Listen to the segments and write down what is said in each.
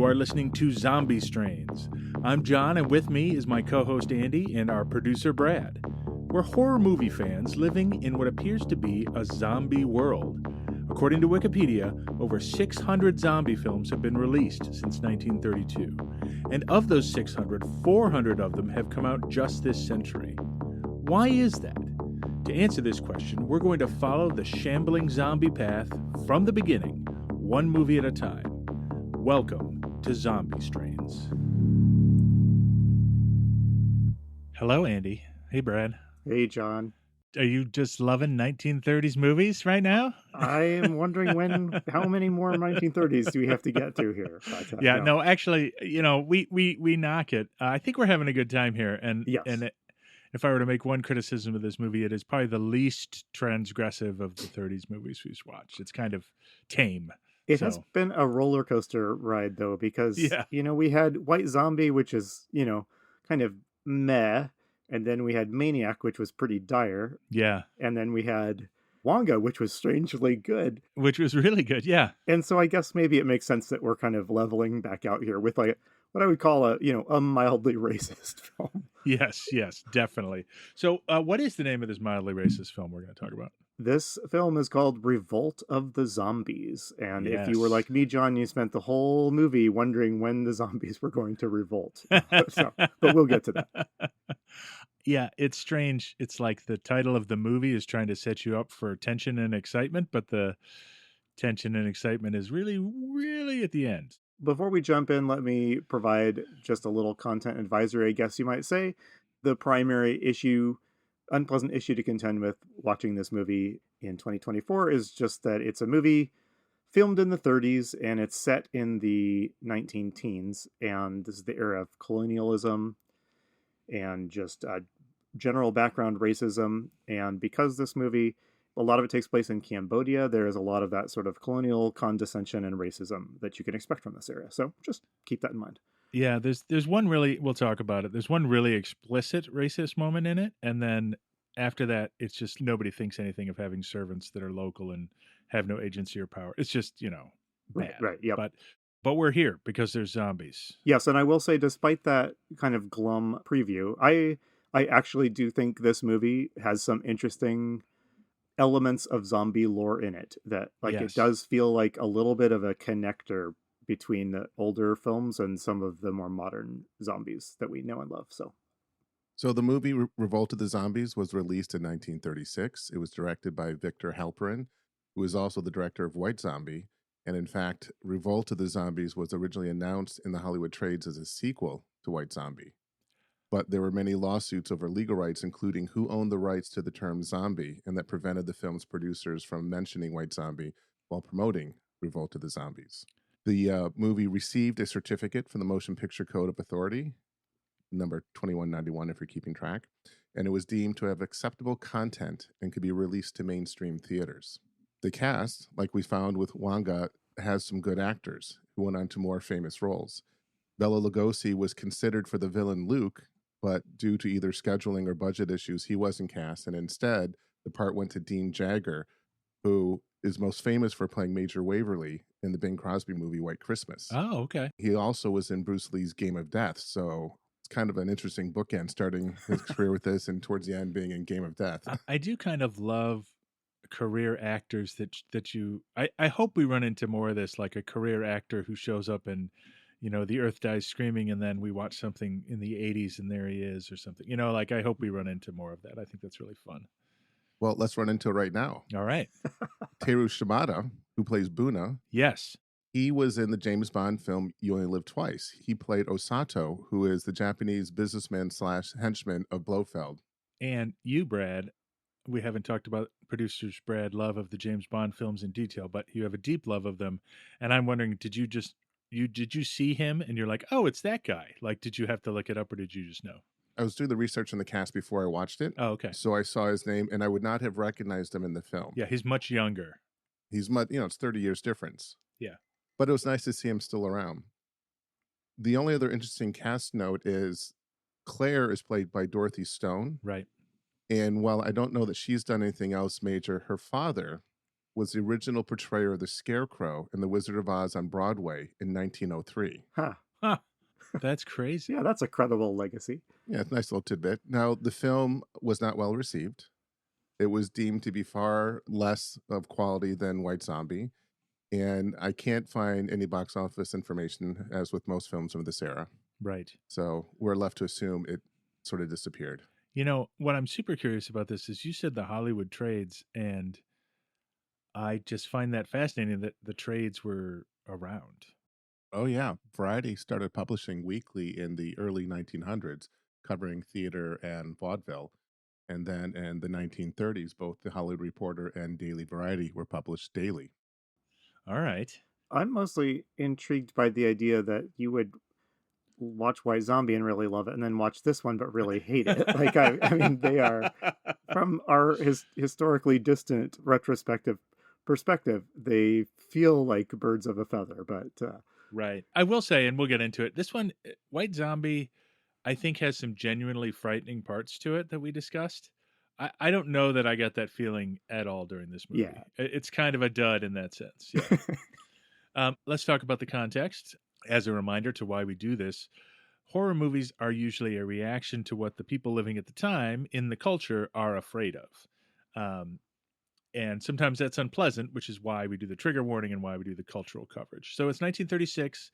are listening to Zombie Strains. I'm John, and with me is my co-host Andy and our producer Brad. We're horror movie fans living in what appears to be a zombie world. According to Wikipedia, over 600 zombie films have been released since 1932. And of those 600, 400 of them have come out just this century. Why is that? To answer this question, we're going to follow the shambling zombie path from the beginning, one movie at a time. Welcome to Zombie Strains. Hello, Andy. Hey, Brad. Hey, John. Are you just loving 1930s movies right now? I am wondering how many more 1930s do we have to get to here? Yeah, no, actually, we knock it. I think we're having a good time here, and yes. If I were to make one criticism of this movie, it is probably the least transgressive of the 30s movies we've watched. It's kind of tame. It has been a roller coaster ride, though, because, we had White Zombie, which is, kind of meh. And then we had Maniac, which was pretty dire. Yeah. And then we had Wonga, which was strangely good. Which was really good, yeah. And so I guess maybe it makes sense that we're kind of leveling back out here with like what I would call a mildly racist film. Yes, definitely. So what is the name of this mildly racist film we're going to talk about? This film is called Revolt of the Zombies. And if you were like me, John, you spent the whole movie wondering when the zombies were going to revolt. But we'll get to that. Yeah, it's strange. It's like the title of the movie is trying to set you up for tension and excitement, but the tension and excitement is really, really at the end. Before we jump in, let me provide just a little content advisory, I guess you might say. The primary unpleasant issue to contend with watching this movie in 2024 is just that it's a movie filmed in the 30s and it's set in the 19-teens. And this is the era of colonialism and just general background racism. And because this movie, a lot of it takes place in Cambodia, there is a lot of that sort of colonial condescension and racism that you can expect from this area. So just keep that in mind. Yeah, there's one really, we'll talk about it. There's one really explicit racist moment in it. And then after that, it's just nobody thinks anything of having servants that are local and have no agency or power. It's just, bad. Right, yeah. But we're here because there's zombies. Yes, and I will say, despite that kind of glum preview, I actually do think this movie has some interesting elements of zombie lore in it. That It does feel like a little bit of a connector between the older films and some of the more modern zombies that we know and love. So the movie Revolt of the Zombies was released in 1936. It was directed by Victor Halperin, who is also the director of White Zombie. And in fact, Revolt of the Zombies was originally announced in the Hollywood trades as a sequel to White Zombie. But there were many lawsuits over legal rights, including who owned the rights to the term zombie, and that prevented the film's producers from mentioning White Zombie while promoting Revolt of the Zombies. The movie received a certificate from the Motion Picture Code of Authority, number 2191 if you're keeping track, and it was deemed to have acceptable content and could be released to mainstream theaters. The cast, like we found with Wonga, has some good actors who went on to more famous roles. Bela Lugosi was considered for the villain Luke, but due to either scheduling or budget issues, he wasn't cast, and instead, the part went to Dean Jagger, who is most famous for playing Major Waverly in the Bing Crosby movie White Christmas. Oh, okay. He also was in Bruce Lee's Game of Death, so it's kind of an interesting bookend, starting his career with this and towards the end being in Game of Death. I do kind of love career actors that you I hope we run into more of this, like a career actor who shows up and The Earth Dies Screaming, and then we watch something in the 80s and there he is or something. I hope we run into more of that. I think that's really fun. Well, let's run into it right now. All right. Teru Shimada, who plays Buna. Yes. He was in the James Bond film You Only Live Twice. He played Osato, who is the Japanese businessman / henchman of Blofeld. And you, Brad, we haven't talked about producers Brad love of the James Bond films in detail, but you have a deep love of them. And I'm wondering, did you see him and you're like, oh, it's that guy? Like, did you have to look it up or did you just know? I was doing the research on the cast before I watched it. Oh, okay. So I saw his name and I would not have recognized him in the film. Yeah, he's much younger. He's much, it's 30 years difference. Yeah. But it was nice to see him still around. The only other interesting cast note is Claire is played by Dorothy Stone. Right. And while I don't know that she's done anything else major, her father was the original portrayer of the Scarecrow in The Wizard of Oz on Broadway in 1903. Huh. Huh. That's crazy. Yeah, that's a credible legacy. Yeah, it's a nice little tidbit. Now, the film was not well received. It was deemed to be far less of quality than White Zombie, and I can't find any box office information, as with most films of this era. Right. So we're left to assume it sort of disappeared. You know, what I'm super curious about this is you said the Hollywood trades, and I just find that fascinating that the trades were around. Oh, yeah. Variety started publishing weekly in the early 1900s, covering theater and vaudeville. And then in the 1930s, both the Hollywood Reporter and Daily Variety were published daily. All right. I'm mostly intrigued by the idea that you would watch White Zombie and really love it, and then watch this one but really hate it. Like, I mean, they are, from our historically distant retrospective perspective, they feel like birds of a feather, but Right. I will say, and we'll get into it, this one, White Zombie, I think has some genuinely frightening parts to it that we discussed. I don't know that I got that feeling at all during this movie. Yeah. It's kind of a dud in that sense. Yeah. Let's talk about the context. As a reminder to why we do this, horror movies are usually a reaction to what the people living at the time in the culture are afraid of. And sometimes that's unpleasant, which is why we do the trigger warning and why we do the cultural coverage. So it's 1936.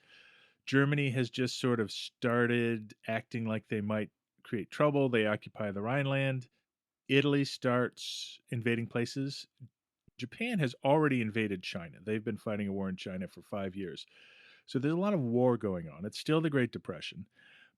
Germany has just sort of started acting like they might create trouble. They occupy the Rhineland. Italy starts invading places. Japan has already invaded China. They've been fighting a war in China for 5 years. So there's a lot of war going on. It's still the Great Depression.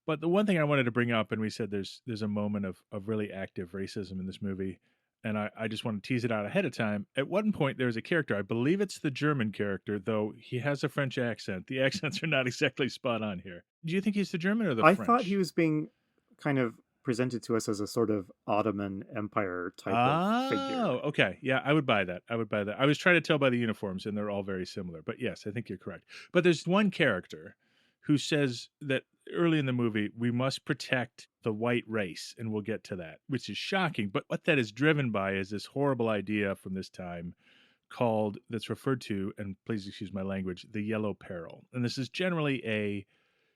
But the one thing I wanted to bring up, and we said there's a moment of really active racism in this movie, and I just want to tease it out ahead of time. At one point, there's a character, I believe it's the German character, though he has a French accent. The accents are not exactly spot on here. Do you think he's the German or the French? I thought he was being kind of presented to us as a sort of Ottoman Empire type of figure. Oh, okay. Yeah, I would buy that. I was trying to tell by the uniforms, and they're all very similar. But yes, I think you're correct. But there's one character who says that early in the movie, we must protect the white race, and we'll get to that, which is shocking. But what that is driven by is this horrible idea from this time that's referred to, and please excuse my language, the yellow peril. And this is generally a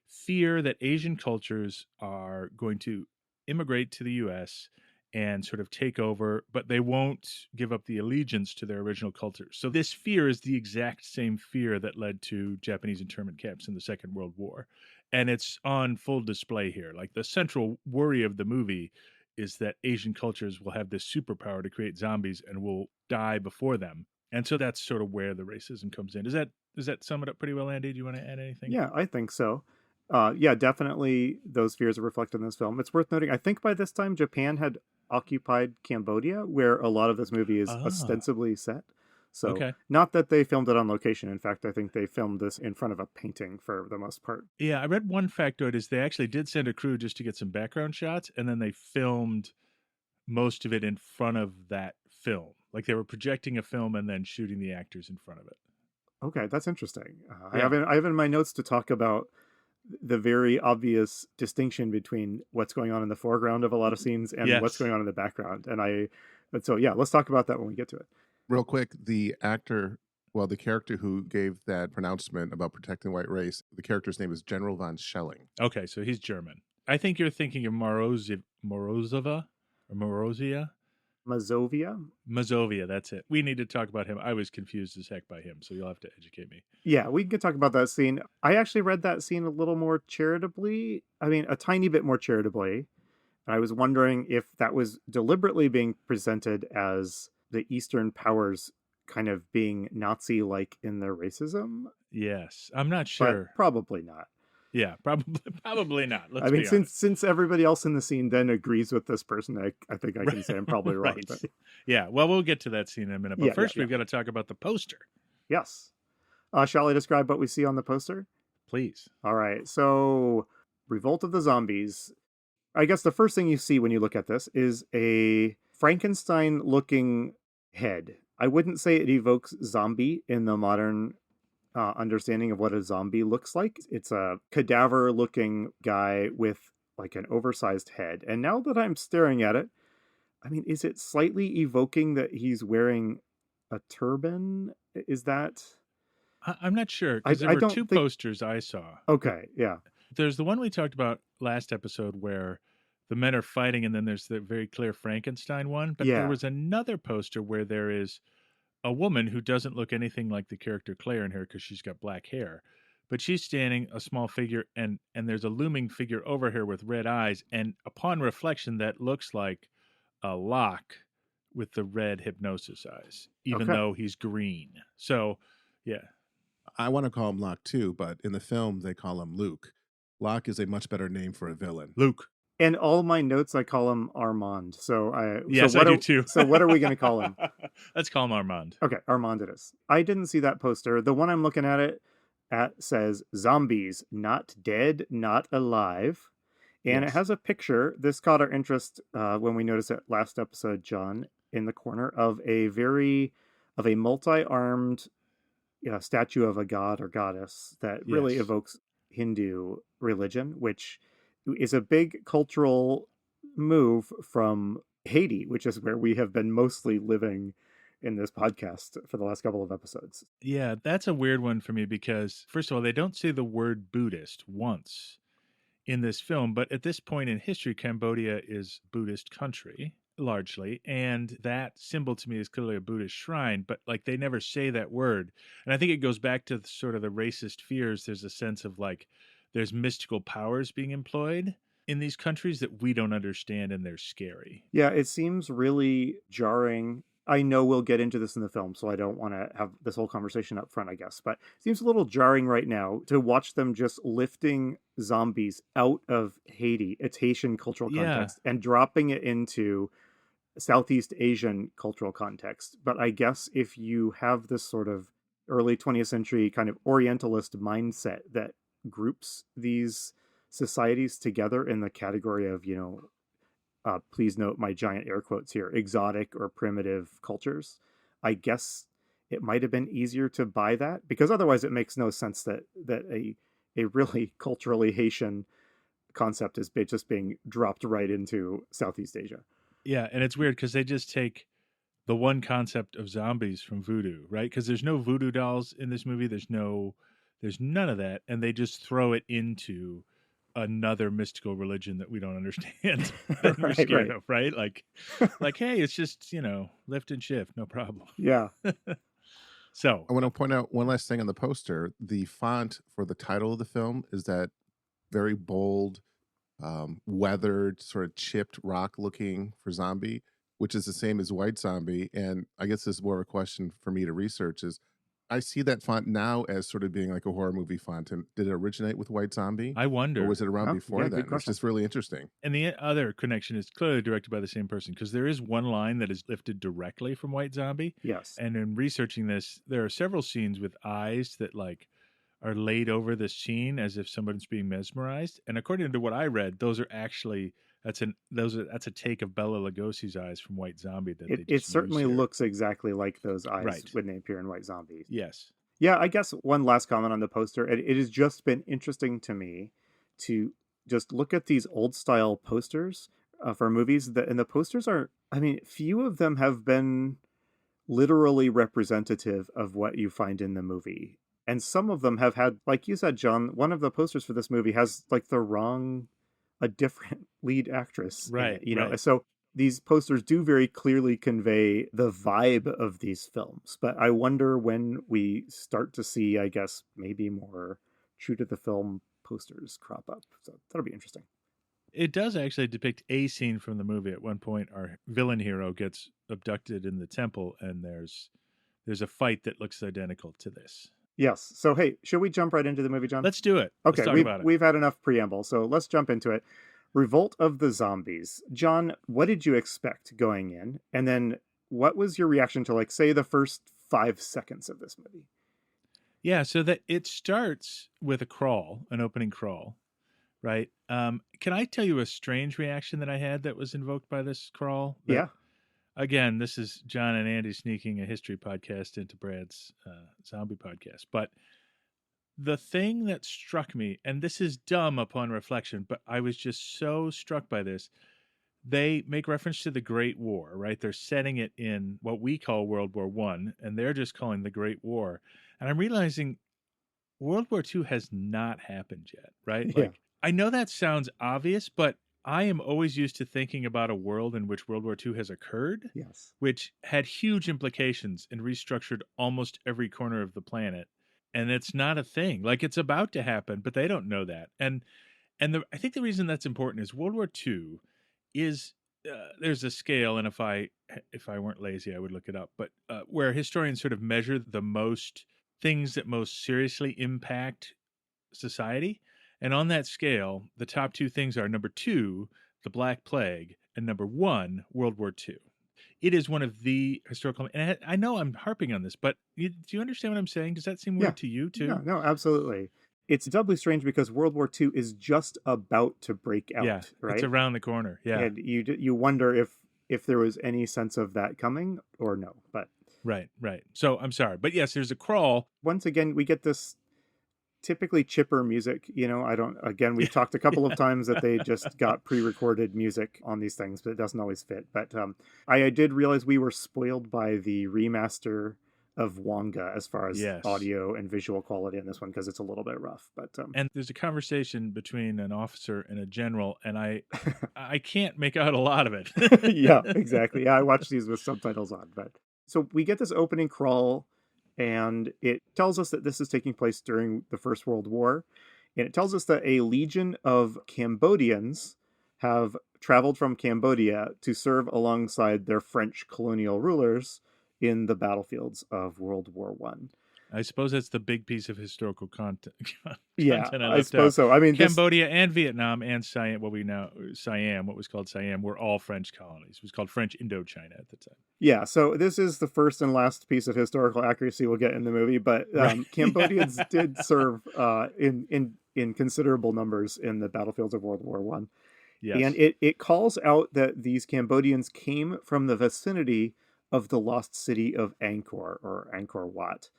fear that Asian cultures are going to immigrate to the U.S. and sort of take over, but they won't give up the allegiance to their original culture. So this fear is the exact same fear that led to Japanese internment camps in the Second World War. And it's on full display here. Like, the central worry of the movie is that Asian cultures will have this superpower to create zombies and will die before them. And so that's sort of where the racism comes in. Does that sum it up pretty well, Andy? Do you want to add anything? Yeah, I think so. Yeah, definitely those fears are reflected in this film. It's worth noting, I think by this time Japan had occupied Cambodia, where a lot of this movie is ostensibly set. So, not that they filmed it on location. In fact, I think they filmed this in front of a painting for the most part. Yeah, I read one factoid is they actually did send a crew just to get some background shots, and then they filmed most of it in front of that film. Like, they were projecting a film and then shooting the actors in front of it. Okay, that's interesting. I have in my notes to talk about the very obvious distinction between what's going on in the foreground of a lot of scenes and what's going on in the background. And so let's talk about that when we get to it. Real quick, the character who gave that pronouncement about protecting the white race, the character's name is General von Schelling. Okay, so he's German. I think you're thinking of Morozova or Morozia? Mazovia, that's it. We need to talk about him. I was confused as heck by him, so you'll have to educate me. Yeah, we can talk about that scene. I actually read that scene a little more charitably. I mean, a tiny bit more charitably. And I was wondering if that was deliberately being presented as the Eastern powers kind of being Nazi-like in their racism. Yes, I'm not sure. But probably not. Yeah, probably not. I mean, since everybody else in the scene then agrees with this person, I think I can say I'm probably wrong. Right. But... Yeah, well, we'll get to that scene in a minute. But first, we've got to talk about the poster. Yes. Shall I describe what we see on the poster? Please. All right. So, Revolt of the Zombies. I guess the first thing you see when you look at this is a Frankenstein-looking head. I wouldn't say it evokes zombie in the modern understanding of what a zombie looks like. It's a cadaver-looking guy with like an oversized head. And now that I'm staring at it, I mean, is it slightly evoking that he's wearing a turban. Is that? I'm not sure, I because there I were don't two think. posters I saw. Okay, yeah, There's the one we talked about last episode where the men are fighting, and then there's the very clear Frankenstein one. But there yeah. was another poster where there is a woman who doesn't look anything like the character Claire in her because she's got black hair. But she's standing, a small figure, and there's a looming figure over her with red eyes. And upon reflection, that looks like a Locke with the red hypnosis eyes, even Okay. though he's green. So, yeah. I want to call him Locke too, but in the film they call him Luke. Locke is a much better name for a villain. Luke. In all my notes, I call him Armand. So Yes, I do too. So what are we going to call him? Let's call him Armand. Okay, Armand it is. I didn't see that poster. The one I'm looking at says zombies, not dead, not alive. And it Yes. has a picture. This caught our interest when we noticed it last episode, John, in the corner of a multi-armed statue of a god or goddess that really Yes. evokes Hindu religion, which is a big cultural move from Haiti, which is where we have been mostly living in this podcast for the last couple of episodes. Yeah, that's a weird one for me because, first of all, they don't say the word Buddhist once in this film, but at this point in history, Cambodia is Buddhist country largely, and that symbol to me is clearly a Buddhist shrine, but like they never say that word. And I think it goes back to sort of the racist fears. There's a sense of like there's mystical powers being employed in these countries that we don't understand, and they're scary. Yeah, it seems really jarring. I know we'll get into this in the film, so I don't want to have this whole conversation up front, I guess. But it seems a little jarring right now to watch them just lifting zombies out of Haiti, its Haitian cultural Yeah. context, and dropping it into Southeast Asian cultural context. But I guess if you have this sort of early 20th century kind of Orientalist mindset that groups these societies together in the category of, please note my giant air quotes here, exotic or primitive cultures, I guess it might have been easier to buy that, because otherwise it makes no sense that a really culturally Haitian concept is just being dropped right into Southeast Asia. Yeah, and it's weird because they just take the one concept of zombies from voodoo, right? Because there's no voodoo dolls in this movie. There's none of that, and they just throw it into another mystical religion that we don't understand that we're scared of, right? Like, hey, it's just lift and shift, no problem. Yeah. So I want to point out one last thing on the poster. The font for the title of the film is that very bold, weathered, sort of chipped rock looking for zombie, which is the same as white zombie. And I guess this is more of a question for me to research is I see that font now as sort of being like a horror movie font. And did it originate with white zombie? I wonder, or was it around before yeah, then? It's just really interesting. And the other connection is clearly directed by the same person, because there is one line that is lifted directly from White Zombie. Yes. And in researching this, there are several scenes with eyes that like are laid over the scene as if someone's being mesmerized. And according to what I read, those are actually that's a take of Bela Lugosi's eyes from White Zombie. It certainly looks exactly like those eyes when they appear in White Zombie. Yes. Yeah, I guess one last comment on the poster. It has just been interesting to me to just look at these old style posters for movies and the posters are, I mean, few of them have been literally representative of what you find in the movie. And some of them have had, like you said, John, one of the posters for this movie has like a different lead actress. Right. In it, So these posters do very clearly convey the vibe of these films. But I wonder when we start to see, I guess, maybe more true to the film posters crop up. So that'll be interesting. It does actually depict a scene from the movie. At one point, our villain hero gets abducted in the temple, and there's a fight that looks identical to this. Yes. So, hey, should we jump right into the movie, John? Let's do it. Okay, let's talk about it. We've had enough preamble, so let's jump into it. Revolt of the Zombies. John, what did you expect going in? And then what was your reaction to, like, say, the first 5 seconds of this movie? Yeah, so that it starts with an opening crawl, right? Can I tell you a strange reaction that I had that was invoked by this crawl? Yeah. Again, this is John and Andy sneaking a history podcast into Brad's zombie podcast. But the thing that struck me, and this is dumb upon reflection, but I was just so struck by this, they make reference to the Great War, right? They're setting it in what we call World War One, and they're just calling the Great War. And I'm realizing World War II has not happened yet, right? Yeah. Like, I know that sounds obvious, but I am always used to thinking about a world in which World War II has occurred, Yes. which had huge implications and restructured almost every corner of the planet. And it's not a thing. Like, it's about to happen, but they don't know that. And I think the reason that's important is World War II is there's a scale, and if I weren't lazy, I would look it up. But where historians sort of measure the most things that most seriously impact society, and on that scale, the top two things are number 2, the Black Plague, and number 1, World War II. It is one of the historical, and I know I'm harping on this, but do you understand what I'm saying? Does that seem weird to you too? Yeah, no, absolutely. It's doubly strange because World War II is just about to break out, right? It's around the corner. Yeah. And you wonder if there was any sense of that coming or no, but Right. So I'm sorry, but yes, there's a crawl. Once again, we get this typically chipper music. We've talked a couple of times that they just got pre-recorded music on these things, but it doesn't always fit. But I did realize we were spoiled by the remaster of Wonga as far as audio and visual quality in this one, because it's a little bit rough. But and there's a conversation between an officer and a general, and I can't make out a lot of it. Yeah, exactly. Yeah, I watched these with subtitles on. But so we get this opening crawl, and it tells us that this is taking place during the First World War, and it tells us that a legion of Cambodians have traveled from Cambodia to serve alongside their French colonial rulers in the battlefields of World War One. I suppose that's the big piece of historical content. Yeah, I suppose so. I mean, Cambodia and Vietnam and Siam, what was called Siam, were all French colonies. It was called French Indochina at the time. Yeah, so this is the first and last piece of historical accuracy we'll get in the movie, but Cambodians did serve in considerable numbers in the battlefields of World War One. Yes. And it calls out that these Cambodians came from the vicinity of the lost city of Angkor, or Angkor Wat,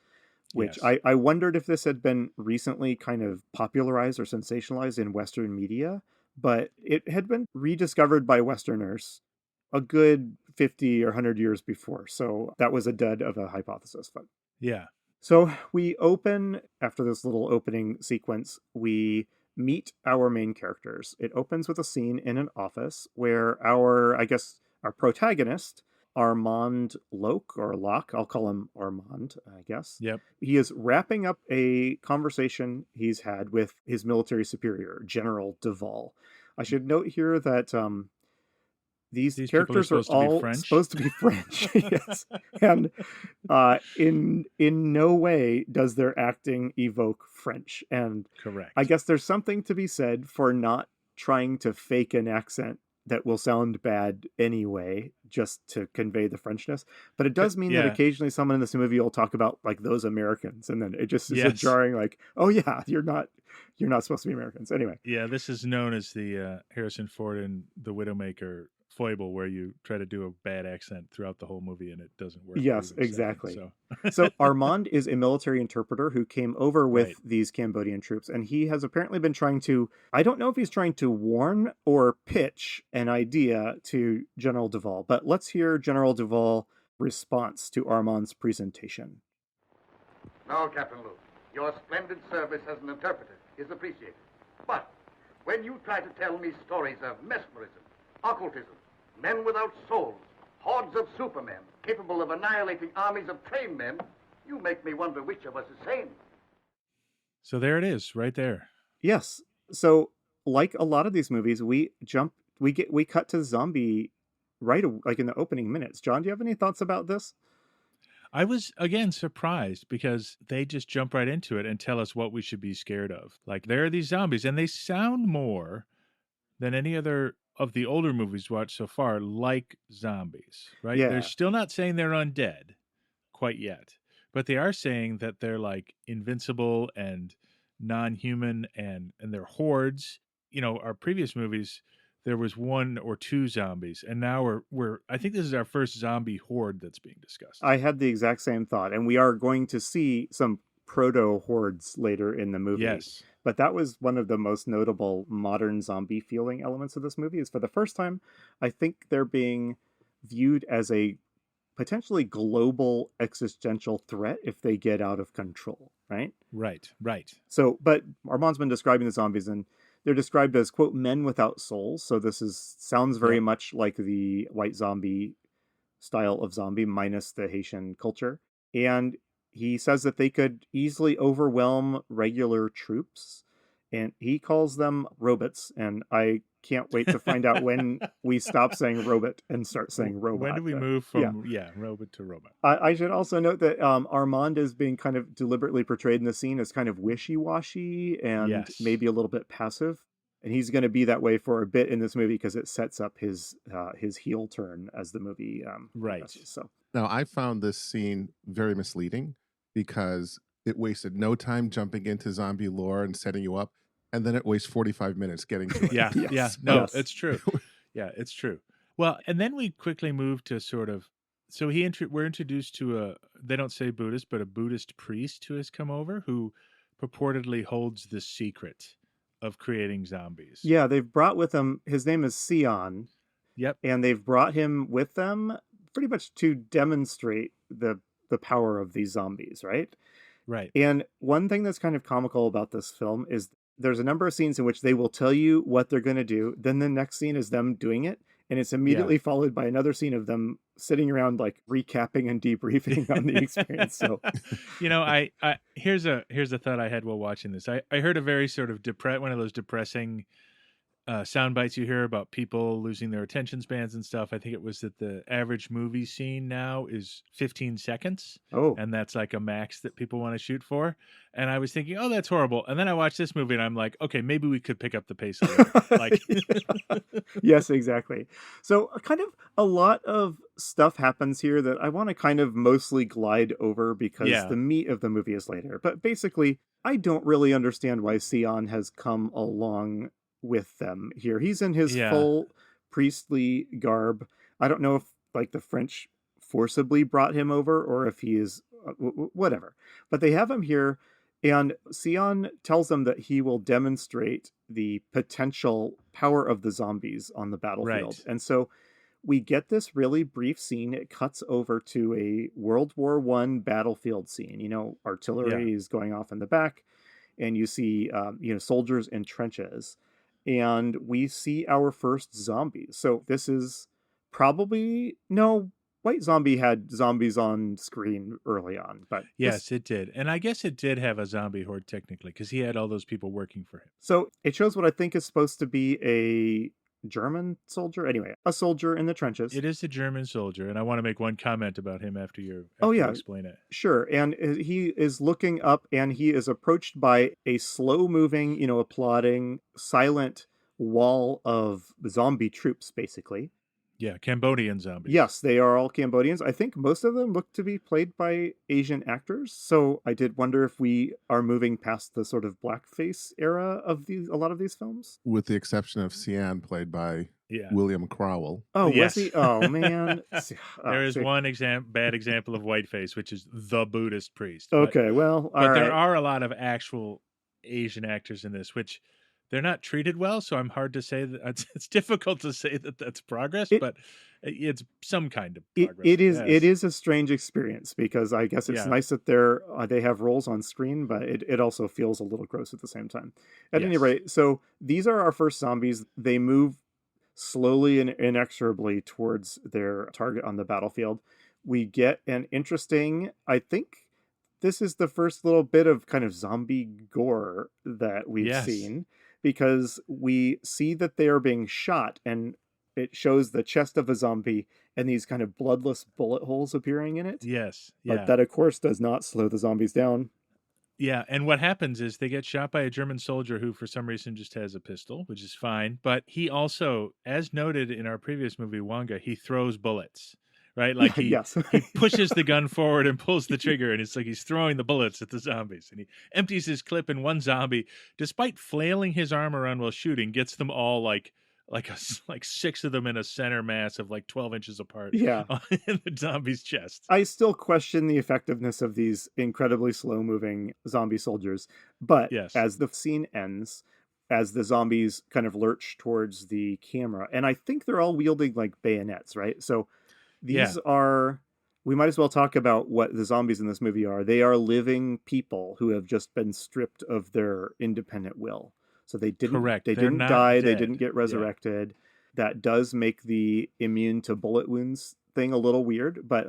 which I wondered if this had been recently kind of popularized or sensationalized in Western media, but it had been rediscovered by Westerners a good 50 or 100 years before. So that was a dud of a hypothesis. But yeah. So we open, after this little opening sequence, we meet our main characters. It opens with a scene in an office where our protagonist, Armand Locke, I'll call him Armand, I guess. Yep. He is wrapping up a conversation he's had with his military superior, General Duval. I should note here that these characters are all supposed to be French. Yes. And in no way does their acting evoke French. And correct. I guess there's something to be said for not trying to fake an accent that will sound bad anyway, just to convey the Frenchness. But it does mean that occasionally someone in this movie will talk about like those Americans, and then it just is a jarring, like, oh yeah, you're not supposed to be Americans. Anyway. Yeah, this is known as the Harrison Ford and the Widowmaker foible, where you try to do a bad accent throughout the whole movie and it doesn't work. Yes, exactly. So Armand is a military interpreter who came over with these Cambodian troops, and he has apparently been trying to, I don't know if he's trying to warn or pitch an idea to General Duval, but let's hear General Duval's response to Armand's presentation. No, Captain Luke, your splendid service as an interpreter is appreciated. But when you try to tell me stories of mesmerism, occultism, men without souls, hordes of supermen capable of annihilating armies of trained men, you make me wonder which of us is sane. So there it is, right there. Yes. So like a lot of these movies, we cut to zombie right, like in the opening minutes. John, do you have any thoughts about this? I was, again, surprised because they just jump right into it and tell us what we should be scared of. Like, there are these zombies, and they sound more than any other of the older movies watched so far like zombies, right? Yeah. They're still not saying they're undead quite yet, but they are saying that they're like invincible and non-human, and they're hordes. You know, our previous movies, there was 1 or 2 zombies, and now we're I think this is our first zombie horde that's being discussed. I had the exact same thought, and we are going to see some proto hordes later in the movie. Yes. But that was one of the most notable modern zombie feeling elements of this movie. Is for the first time, I think they're being viewed as a potentially global existential threat if they get out of control, right? Right. So, but Armand's been describing the zombies, and they're described as, quote, men without souls. So this sounds very much like the white zombie style of zombie minus the Haitian culture. And he says that they could easily overwhelm regular troops, and he calls them robots. And I can't wait to find out when we stop saying robot and start saying robot. When do we move from robot to robot? I should also note that Armand is being kind of deliberately portrayed in the scene as kind of wishy-washy and maybe a little bit passive. And he's going to be that way for a bit in this movie because it sets up his heel turn as the movie progresses. So now, I found this scene very misleading because it wasted no time jumping into zombie lore and setting you up, and then it wastes 45 minutes getting to it. It's true. Yeah, it's true. Well, and then we quickly move to sort of, so we're introduced to they don't say Buddhist, but a Buddhist priest who has come over who purportedly holds the secret of creating zombies. Yeah, they've brought with them, his name is Sion. Yep. And they've brought him with them pretty much to demonstrate the power of these zombies, right? Right. And one thing that's kind of comical about this film is there's a number of scenes in which they will tell you what they're going to do. Then the next scene is them doing it. And it's immediately followed by another scene of them sitting around like recapping and debriefing on the experience. So, I here's a thought I had while watching this. I heard a very sort of one of those depressing sound bites you hear about people losing their attention spans and stuff. I think it was that the average movie scene now is 15 seconds. Oh. And that's like a max that people want to shoot for. And I was thinking, oh, that's horrible. And then I watched this movie and I'm like, okay, maybe we could pick up the pace a little. Like, yes, exactly. So kind of a lot of stuff happens here that I want to kind of mostly glide over because the meat of the movie is later. But basically, I don't really understand why Sion has come along with them here. He's in his full priestly garb. I don't know if like the French forcibly brought him over or if he is whatever, but they have him here, and Sion tells them that he will demonstrate the potential power of the zombies on the battlefield. And so we get this really brief scene. It cuts over to a World War I battlefield scene. Artillery is going off in the back, and you see soldiers in trenches. And we see our first zombies. So this is probably White Zombie had zombies on screen early on, but yes, it did. And I guess it did have a zombie horde technically because he had all those people working for him. So it shows what I think is supposed to be a German soldier. Anyway, a soldier in the trenches. It is a German soldier, and I want to make one comment about him after you explain it. Sure. And he is looking up, and he is approached by a slow-moving, applauding, silent wall of zombie troops, basically. Yeah, Cambodian zombies. Yes, they are all Cambodians. I think most of them look to be played by Asian actors. So I did wonder if we are moving past the sort of blackface era of a lot of these films. With the exception of Sian, played by William Crowell. Oh, yes. Was he? Oh, man. There is one bad example of whiteface, which is the Buddhist priest. Okay, but there are a lot of actual Asian actors in this, which... they're not treated well, so I'm hard to say that it's difficult to say that that's progress, but it's some kind of progress. It is a strange experience because I guess it's nice that they have roles on screen, but it also feels a little gross at the same time. At any rate, so these are our first zombies. They move slowly and inexorably towards their target on the battlefield. We get an interesting, I think this is the first little bit of kind of zombie gore that we've seen. Because we see that they are being shot, and it shows the chest of a zombie and these kind of bloodless bullet holes appearing in it. Yes. But that, of course, does not slow the zombies down. Yeah, and what happens is they get shot by a German soldier who, for some reason, just has a pistol, which is fine. But he also, as noted in our previous movie, Wonga, he throws bullets. Right? Like he pushes the gun forward and pulls the trigger, and it's like he's throwing the bullets at the zombies. And he empties his clip, and one zombie, despite flailing his arm around while shooting, gets them all like like 6 of them in a center mass of like 12 inches apart Yeah. in the zombie's chest. I still question the effectiveness of these incredibly slow-moving zombie soldiers, but Yes. as the scene ends, as the zombies kind of lurch towards the camera, and I think they're all wielding like bayonets, right? So these are, we might as well talk about what the zombies in this movie are. They are living people who have just been stripped of their independent will. So they didn't Correct. They They're didn't not die, they dead. didn't get resurrected. That does make the immune to bullet wounds thing a little weird, but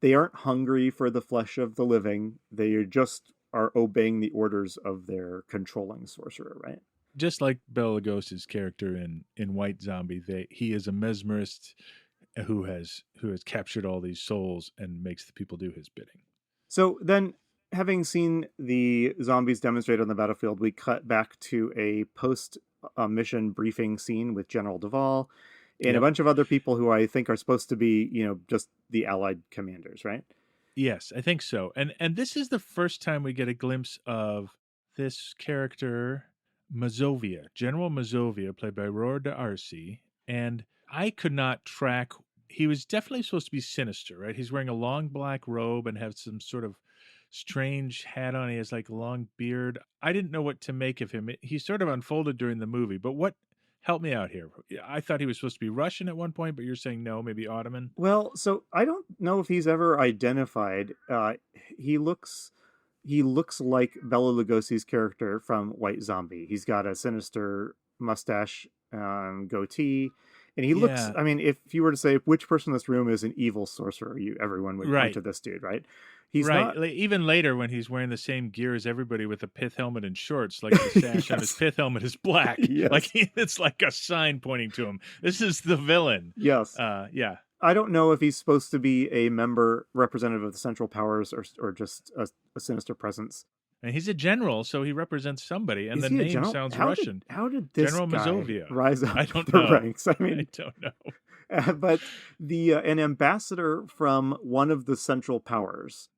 they aren't hungry for the flesh of the living. They just are obeying the orders of their controlling sorcerer, right? Just like Bela Lugosi's character in White Zombie, he is a mesmerist who has captured all these souls and makes the people do his bidding. So then, having seen the zombies demonstrate on the battlefield, we cut back to a post-mission briefing scene with General Duvall and a bunch of other people who I think are supposed to be, just the Allied commanders, right? Yes, I think so. And this is the first time we get a glimpse of this character, Mazovia, General Mazovia, played by Roar d'Arcy. And I could not track. He was definitely supposed to be sinister, right? He's wearing a long black robe and has some sort of strange hat on. He has like a long beard. I didn't know what to make of him. He sort of unfolded during the movie, but help me out here. I thought he was supposed to be Russian at one point, but you're saying no, maybe Ottoman. Well, so I don't know if he's ever identified. He looks like Bela Lugosi's character from White Zombie. He's got a sinister mustache, goatee, and he looks. I mean, if you were to say which person in this room is an evil sorcerer, everyone would point to this dude, right? He's right. Not... Even later, when he's wearing the same gear as everybody with a pith helmet and shorts, like the sash on his pith helmet is black. Like it's like a sign pointing to him. This is the villain. Yes. Yeah. I don't know if he's supposed to be a representative of the Central Powers, or just a sinister presence. And he's a general, so he represents somebody, and the name sounds Russian. How did this General guy Mazovia rise up I don't the know. ranks? I mean, I don't know. But an ambassador from one of the Central Powers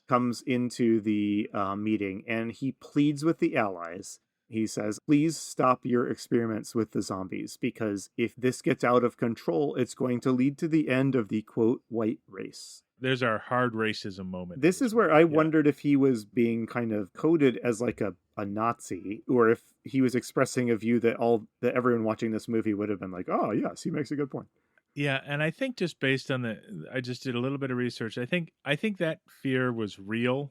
comes into the meeting, and he pleads with the Allies. He says, please stop your experiments with the zombies, because if this gets out of control, it's going to lead to the end of the, quote, white race. There's our hard racism moment. This is where I wondered if he was being kind of coded as like a Nazi, or if he was expressing a view that everyone watching this movie would have been like, oh, yes, he makes a good point. Yeah, and I think just based on I just did a little bit of research. I think that fear was real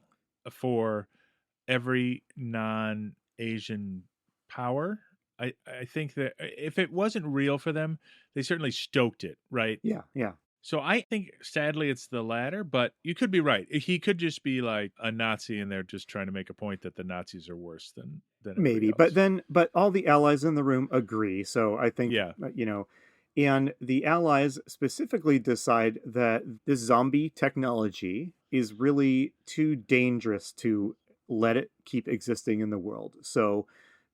for every non-Asian power. I think that if it wasn't real for them, they certainly stoked it, right? Yeah. So I think, sadly, it's the latter, but you could be right. He could just be like a Nazi, and they're just trying to make a point that the Nazis are worse than maybe. Else. But all the allies in the room agree. So I think, and the Allies specifically decide that this zombie technology is really too dangerous to let it keep existing in the world. So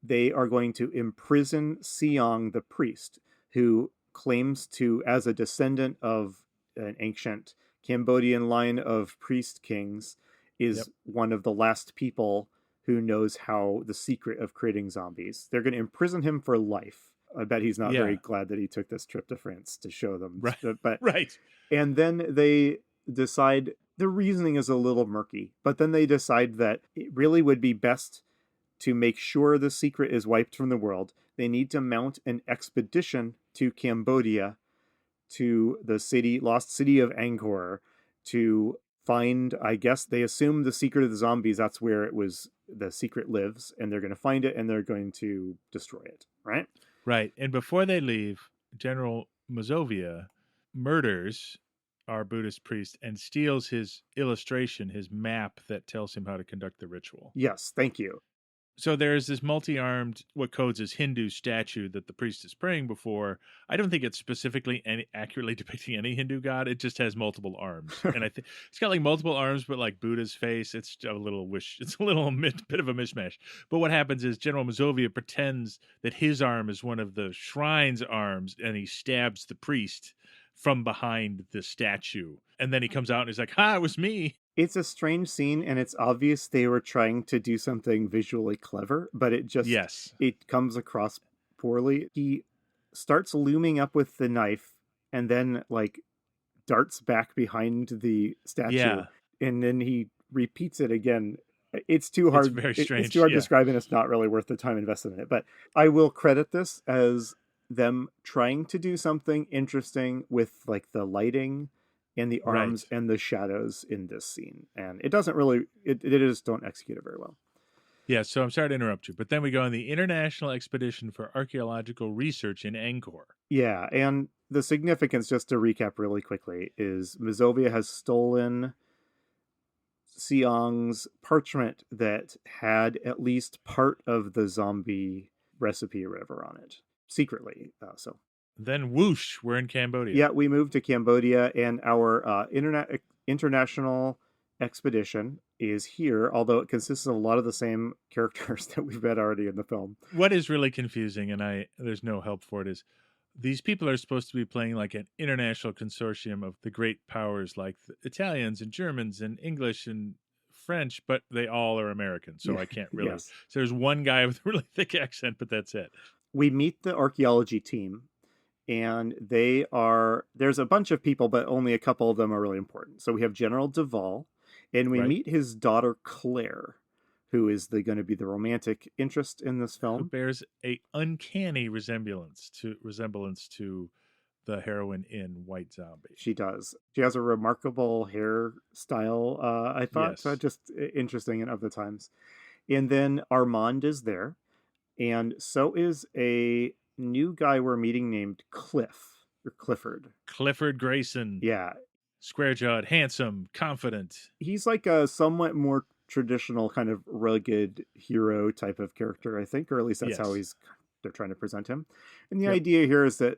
they are going to imprison Siong the priest, who claims to, as a descendant of an ancient Cambodian line of priest kings, is one of the last people who knows how the secret of creating zombies. They're going to imprison him for life. I bet he's not very glad that he took this trip to France to show them. Right. And then they decide, the reasoning is a little murky, but then they decide that it really would be best to make sure the secret is wiped from the world. They need to mount an expedition to Cambodia, to the lost city of Angkor, to find, I guess they assume, the secret of the zombies. That's where the secret lives, and they're going to find it, and they're going to destroy it, right? Right. And before they leave, General Mazovia murders our Buddhist priest and steals his illustration, his map that tells him how to conduct the ritual. Yes, thank you. So there's this multi-armed, what codes as Hindu statue that the priest is praying before. I don't think it's specifically accurately depicting any Hindu god. It just has multiple arms, and I think it's got like multiple arms, but like Buddha's face. It's a little bit of a mishmash. But what happens is General Mazovia pretends that his arm is one of the shrine's arms, and he stabs the priest from behind the statue, and then he comes out and he's like, "Ha, it was me." It's a strange scene, and it's obvious they were trying to do something visually clever, but it just it comes across poorly. He starts looming up with the knife and then like darts back behind the statue. Yeah. And then he repeats it again. It's too hard. It's very strange. It's too hard to yeah. describe, and it's not really worth the time invested in it. But I will credit this as them trying to do something interesting with like the lighting and the arms and the shadows in this scene. And it doesn't really, it just don't execute it very well. Yeah, so I'm sorry to interrupt you, but then we go on the International Expedition for Archaeological Research in Angkor. Yeah, and the significance, just to recap really quickly, is Mazovia has stolen Siong's parchment that had at least part of the zombie recipe or whatever on it, secretly. Then whoosh, we're in Cambodia. Yeah, we moved to Cambodia, and our international expedition is here, although it consists of a lot of the same characters that we've met already in the film. What is really confusing, and there's no help for it, is these people are supposed to be playing like an international consortium of the great powers like the Italians and Germans and English and French, but they all are American, so I can't really. Yes. So there's one guy with a really thick accent, but that's it. We meet the archaeology team, and there's a bunch of people, but only a couple of them are really important. So we have General Duval, and we meet his daughter Claire, who is going to be the romantic interest in this film. Who bears a uncanny resemblance to the heroine in White Zombie. She does. She has a remarkable hairstyle, I thought. Yes. Just interesting and of the times. And then Armand is there. And so is a new guy we're meeting named Clifford. Clifford Grayson. Yeah. Square-jawed, handsome, confident. He's like a somewhat more traditional kind of rugged hero type of character, I think, or at least that's how they're trying to present him. And the idea here is that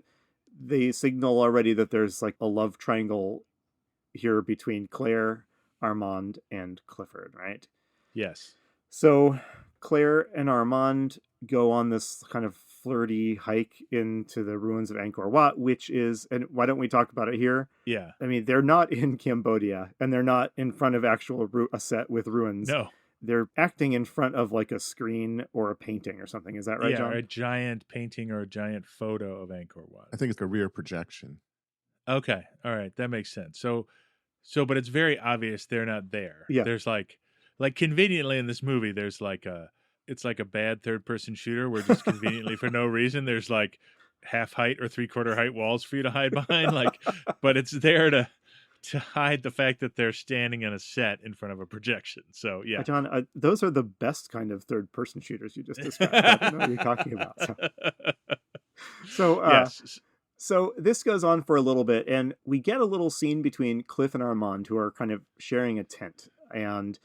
they signal already that there's like a love triangle here between Claire, Armand, and Clifford, right? Yes. So Claire and Armand go on this kind of flirty hike into the ruins of Angkor Wat, which is, and why don't we talk about it here? Yeah. I mean, they're not in Cambodia, and they're not in front of a set with ruins. No. They're acting in front of like a screen or a painting or something. Is that right, John? Yeah, a giant painting or a giant photo of Angkor Wat. I think it's a rear projection. Okay. All right. That makes sense. So, but it's very obvious they're not there. Yeah. There's like conveniently in this movie, there's it's like a bad third-person shooter where just conveniently for no reason, there's like half height or three-quarter height walls for you to hide behind. But it's there to hide the fact that they're standing on a set in front of a projection. So, yeah. John, those are the best kind of third-person shooters you just described. I don't know what you're talking about. So yes. So this goes on for a little bit, and we get a little scene between Cliff and Armand, who are kind of sharing a tent. And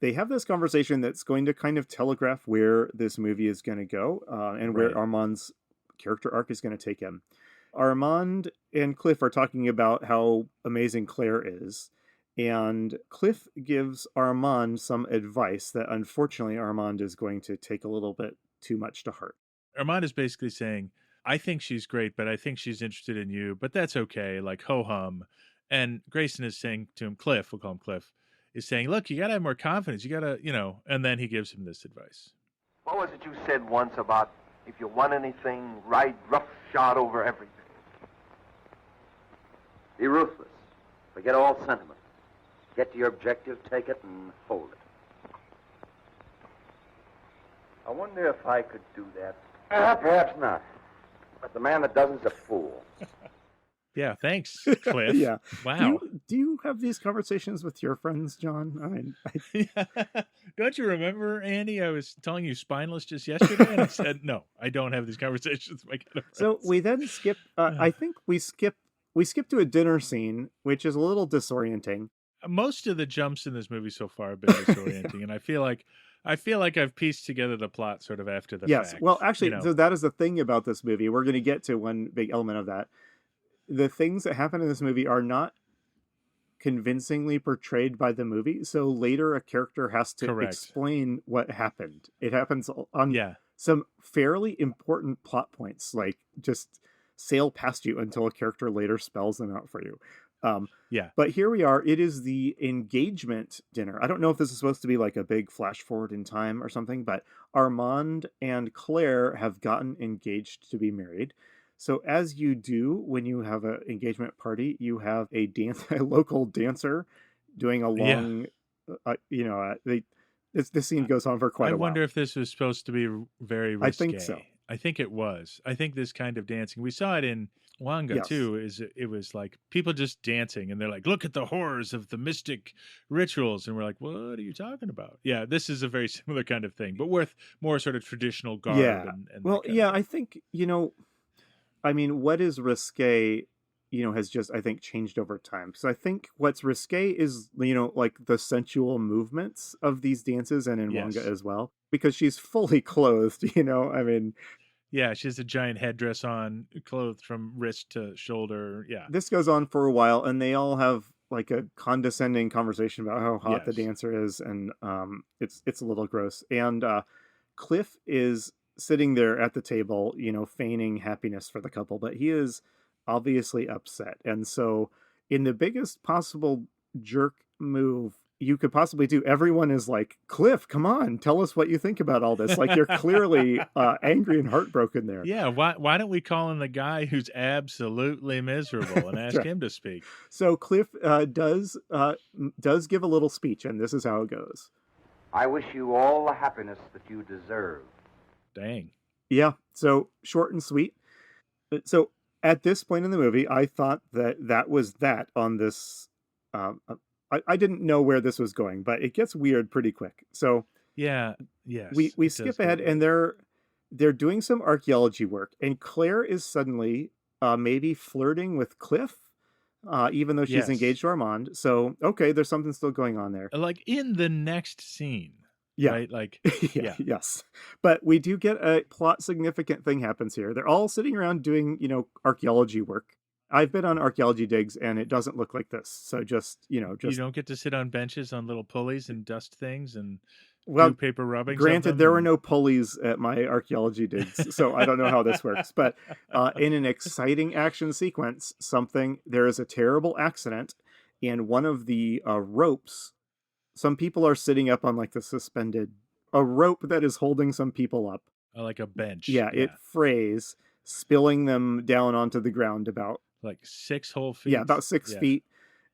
they have this conversation that's going to kind of telegraph where this movie is going to go and where Armand's character arc is going to take him. Armand and Cliff are talking about how amazing Claire is. And Cliff gives Armand some advice that unfortunately Armand is going to take a little bit too much to heart. Armand is basically saying, I think she's great, but I think she's interested in you, but that's okay, like ho-hum. And Grayson is saying to him, Cliff, we'll call him Cliff, is saying, look, you got to have more confidence. You got to, and then he gives him this advice. What was it you said once about if you want anything, ride roughshod over everything? Be ruthless. Forget all sentiment. Get to your objective, take it, and hold it. I wonder if I could do that. Perhaps not. But the man that doesn't is a fool. Yeah, thanks, Cliff. Yeah. Wow. Do you have these conversations with your friends, John? Don't you remember, Andy? I was telling you spineless just yesterday, and I said, no, I don't have these conversations with my kind of friends. So we then skip, I think we skip to a dinner scene, which is a little disorienting. Most of the jumps in this movie so far have been disorienting, and I feel like I've pieced together the plot sort of after the fact. Yes, well, actually, so that is the thing about this movie. We're going to get to one big element of that. The things that happen in this movie are not convincingly portrayed by the movie. So later a character has to explain what happened. It happens on some fairly important plot points, like just sail past you until a character later spells them out for you. But here we are. It is the engagement dinner. I don't know if this is supposed to be like a big flash forward in time or something, but Armand and Claire have gotten engaged to be married. So as you do when you have an engagement party, you have a local dancer doing a Yeah. long, this scene goes on for quite I a while. wonder if this was supposed to be very risque. I think so. I think it was. I think this kind of dancing, we saw it in Wanga Yes. too, it was like people just dancing and they're like, look at the horrors of the mystic rituals. And we're like, what are you talking about? Yeah, this is a very similar kind of thing, but with more sort of traditional garb. Yeah. And Well, yeah, I think, I mean, what is risque, has just, I think, changed over time. So I think what's risque is, like the sensual movements of these dances and in Wanga as well, because she's fully clothed, I mean. Yeah, she has a giant headdress on, clothed from wrist to shoulder. Yeah. This goes on for a while, and they all have like a condescending conversation about how hot the dancer is, and it's a little gross. And Cliff is sitting there at the table, feigning happiness for the couple, but he is obviously upset. And so, in the biggest possible jerk move you could possibly do, everyone is like, Cliff, come on, tell us what you think about all this. Like, you're clearly angry and heartbroken there. Yeah, why don't we call in the guy who's absolutely miserable and ask him to speak? So Cliff does give a little speech, and this is how it goes. I wish you all the happiness that you deserve. Dang. Yeah, so short and sweet. So at this point in the movie, I thought that was that on this. I didn't know where this was going, but it gets weird pretty quick. So yeah, yes, we skip ahead, and they're doing some archaeology work, and Claire is suddenly maybe flirting with Cliff, even though she's engaged to Armand. So okay, there's something still going on there. Like in the next scene. Yeah. Right? Like, yes. But we do get a plot significant thing happens here. They're all sitting around doing, archaeology work. I've been on archaeology digs, and it doesn't look like this. So just. You don't get to sit on benches on little pulleys and dust things and do paper rubbing. Granted, there were no pulleys at my archaeology digs, so I don't know how this works. But in an exciting action sequence, there is a terrible accident, and one of the ropes, some people are sitting up on like a rope that is holding some people up. Like a bench. Yeah, it frays, spilling them down onto the ground about like 6 whole feet. Yeah, about 6 feet.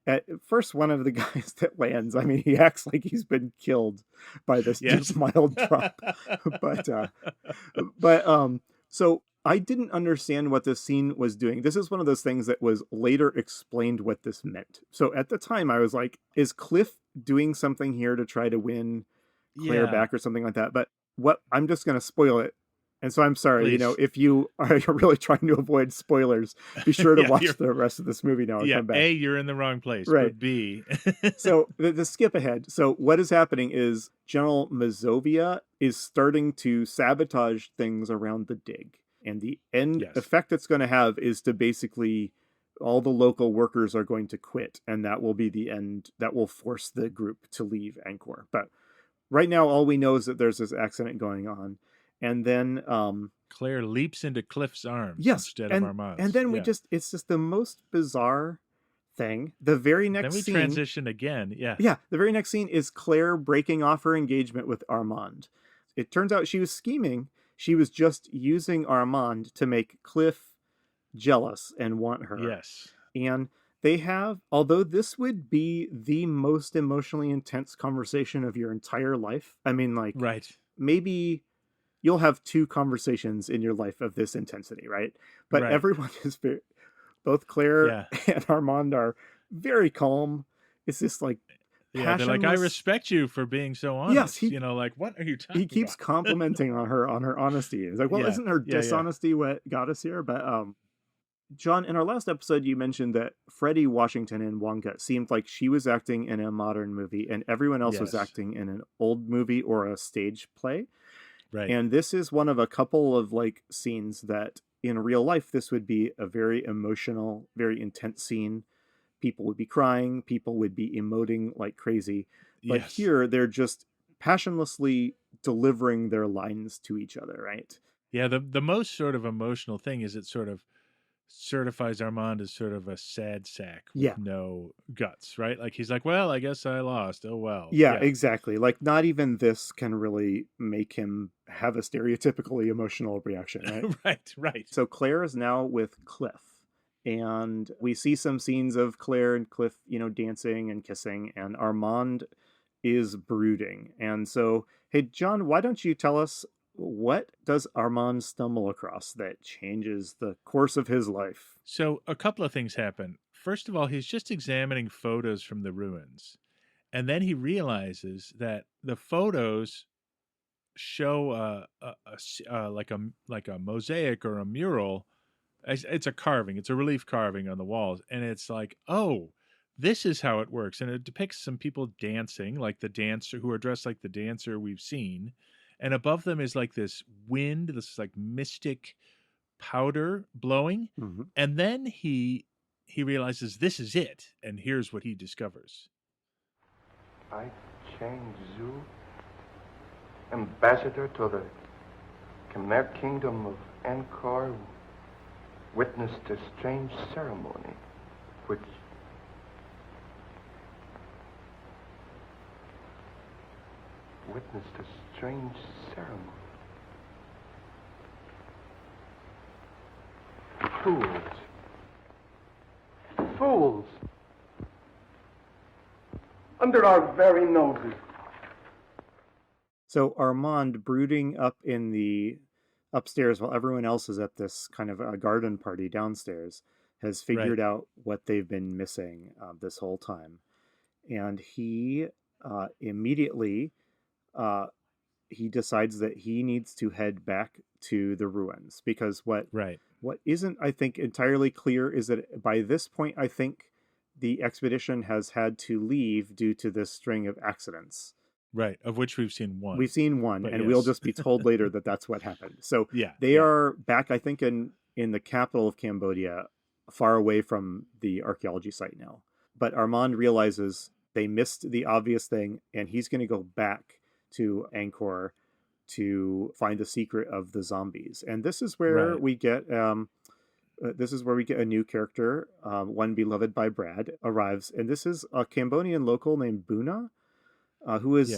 At first, one of the guys that lands, I mean, he acts like he's been killed by this just mild drop. So I didn't understand what this scene was doing. This is one of those things that was later explained what this meant. So at the time, I was like, is Cliff doing something here to try to win Claire back or something like that? But I'm just going to spoil it. And so I'm sorry, Please. If you are really trying to avoid spoilers, be sure to watch the rest of this movie now and come back. A, you're in the wrong place, right. But B. So the skip ahead. So what is happening is General Mazovia is starting to sabotage things around the dig. And the end effect it's going to have is to basically all the local workers are going to quit. And that will be the end. That will force the group to leave Angkor. But right now, all we know is that there's this accident going on. And then Claire leaps into Cliff's arms instead of Armand's. And then it's just the most bizarre thing. The very next scene. Then we transition again. Yeah. Yeah. The very next scene is Claire breaking off her engagement with Armand. It turns out she was scheming. She was just using Armand to make Cliff jealous and want her. Yes. And they have, although this would be the most emotionally intense conversation of your entire life. I mean, like, maybe you'll have 2 conversations in your life of this intensity, right? But everyone is both Claire and Armand are very calm. It's just like they're like, I respect you for being so honest. Yes, like, what are you talking about? He keeps complimenting on her honesty. He's like, well, isn't her dishonesty what got us here? But John, in our last episode, you mentioned that Freddie Washington in Wonka seemed like she was acting in a modern movie, and everyone else was acting in an old movie or a stage play. Right. And this is one of a couple of like scenes that in real life, this would be a very emotional, very intense scene. People would be crying. People would be emoting like crazy. But here they're just passionlessly delivering their lines to each other. Right. Yeah. The most sort of emotional thing is it's sort of certifies Armand as sort of a sad sack with Yeah. no guts, right? Like he's like, well, I guess I lost. Oh, well. Yeah, exactly. Like not even this can really make him have a stereotypically emotional reaction, right? Right. So Claire is now with Cliff. And we see some scenes of Claire and Cliff, dancing and kissing, and Armand is brooding. And so, hey, John, why don't you tell us, what does Armand stumble across that changes the course of his life? So a couple of things happen. First of all, he's just examining photos from the ruins. And then he realizes that the photos show like a mosaic or a mural. It's a carving. It's a relief carving on the walls. And it's like, oh, this is how it works. And it depicts some people dancing, like the dancer who are dressed like the dancer we've seen. And above them is like this wind, this like mystic powder blowing. Mm-hmm. And then he realizes this is it. And here's what he discovers. I, Chang Zhu, ambassador to the Khmer kingdom of Angkor, witnessed a strange ceremony which Fools! Under our very noses. So Armand, brooding up in the upstairs while everyone else is at this kind of a garden party downstairs, has figured out what they've been missing this whole time. And he immediately he decides that he needs to head back to the ruins, because what isn't, I think, entirely clear is that by this point, I think the expedition has had to leave due to this string of accidents. Right, of which we've seen one. We've seen one, but and we'll just be told later that that's what happened. So they are back, I think, in the capital of Cambodia, far away from the archaeology site now. But Armand realizes they missed the obvious thing, and he's going to go back to Angkor to find the secret of the zombies. And this is where we get a new character, one beloved by Brad, arrives, and this is a Cambodian local named Buna. Who is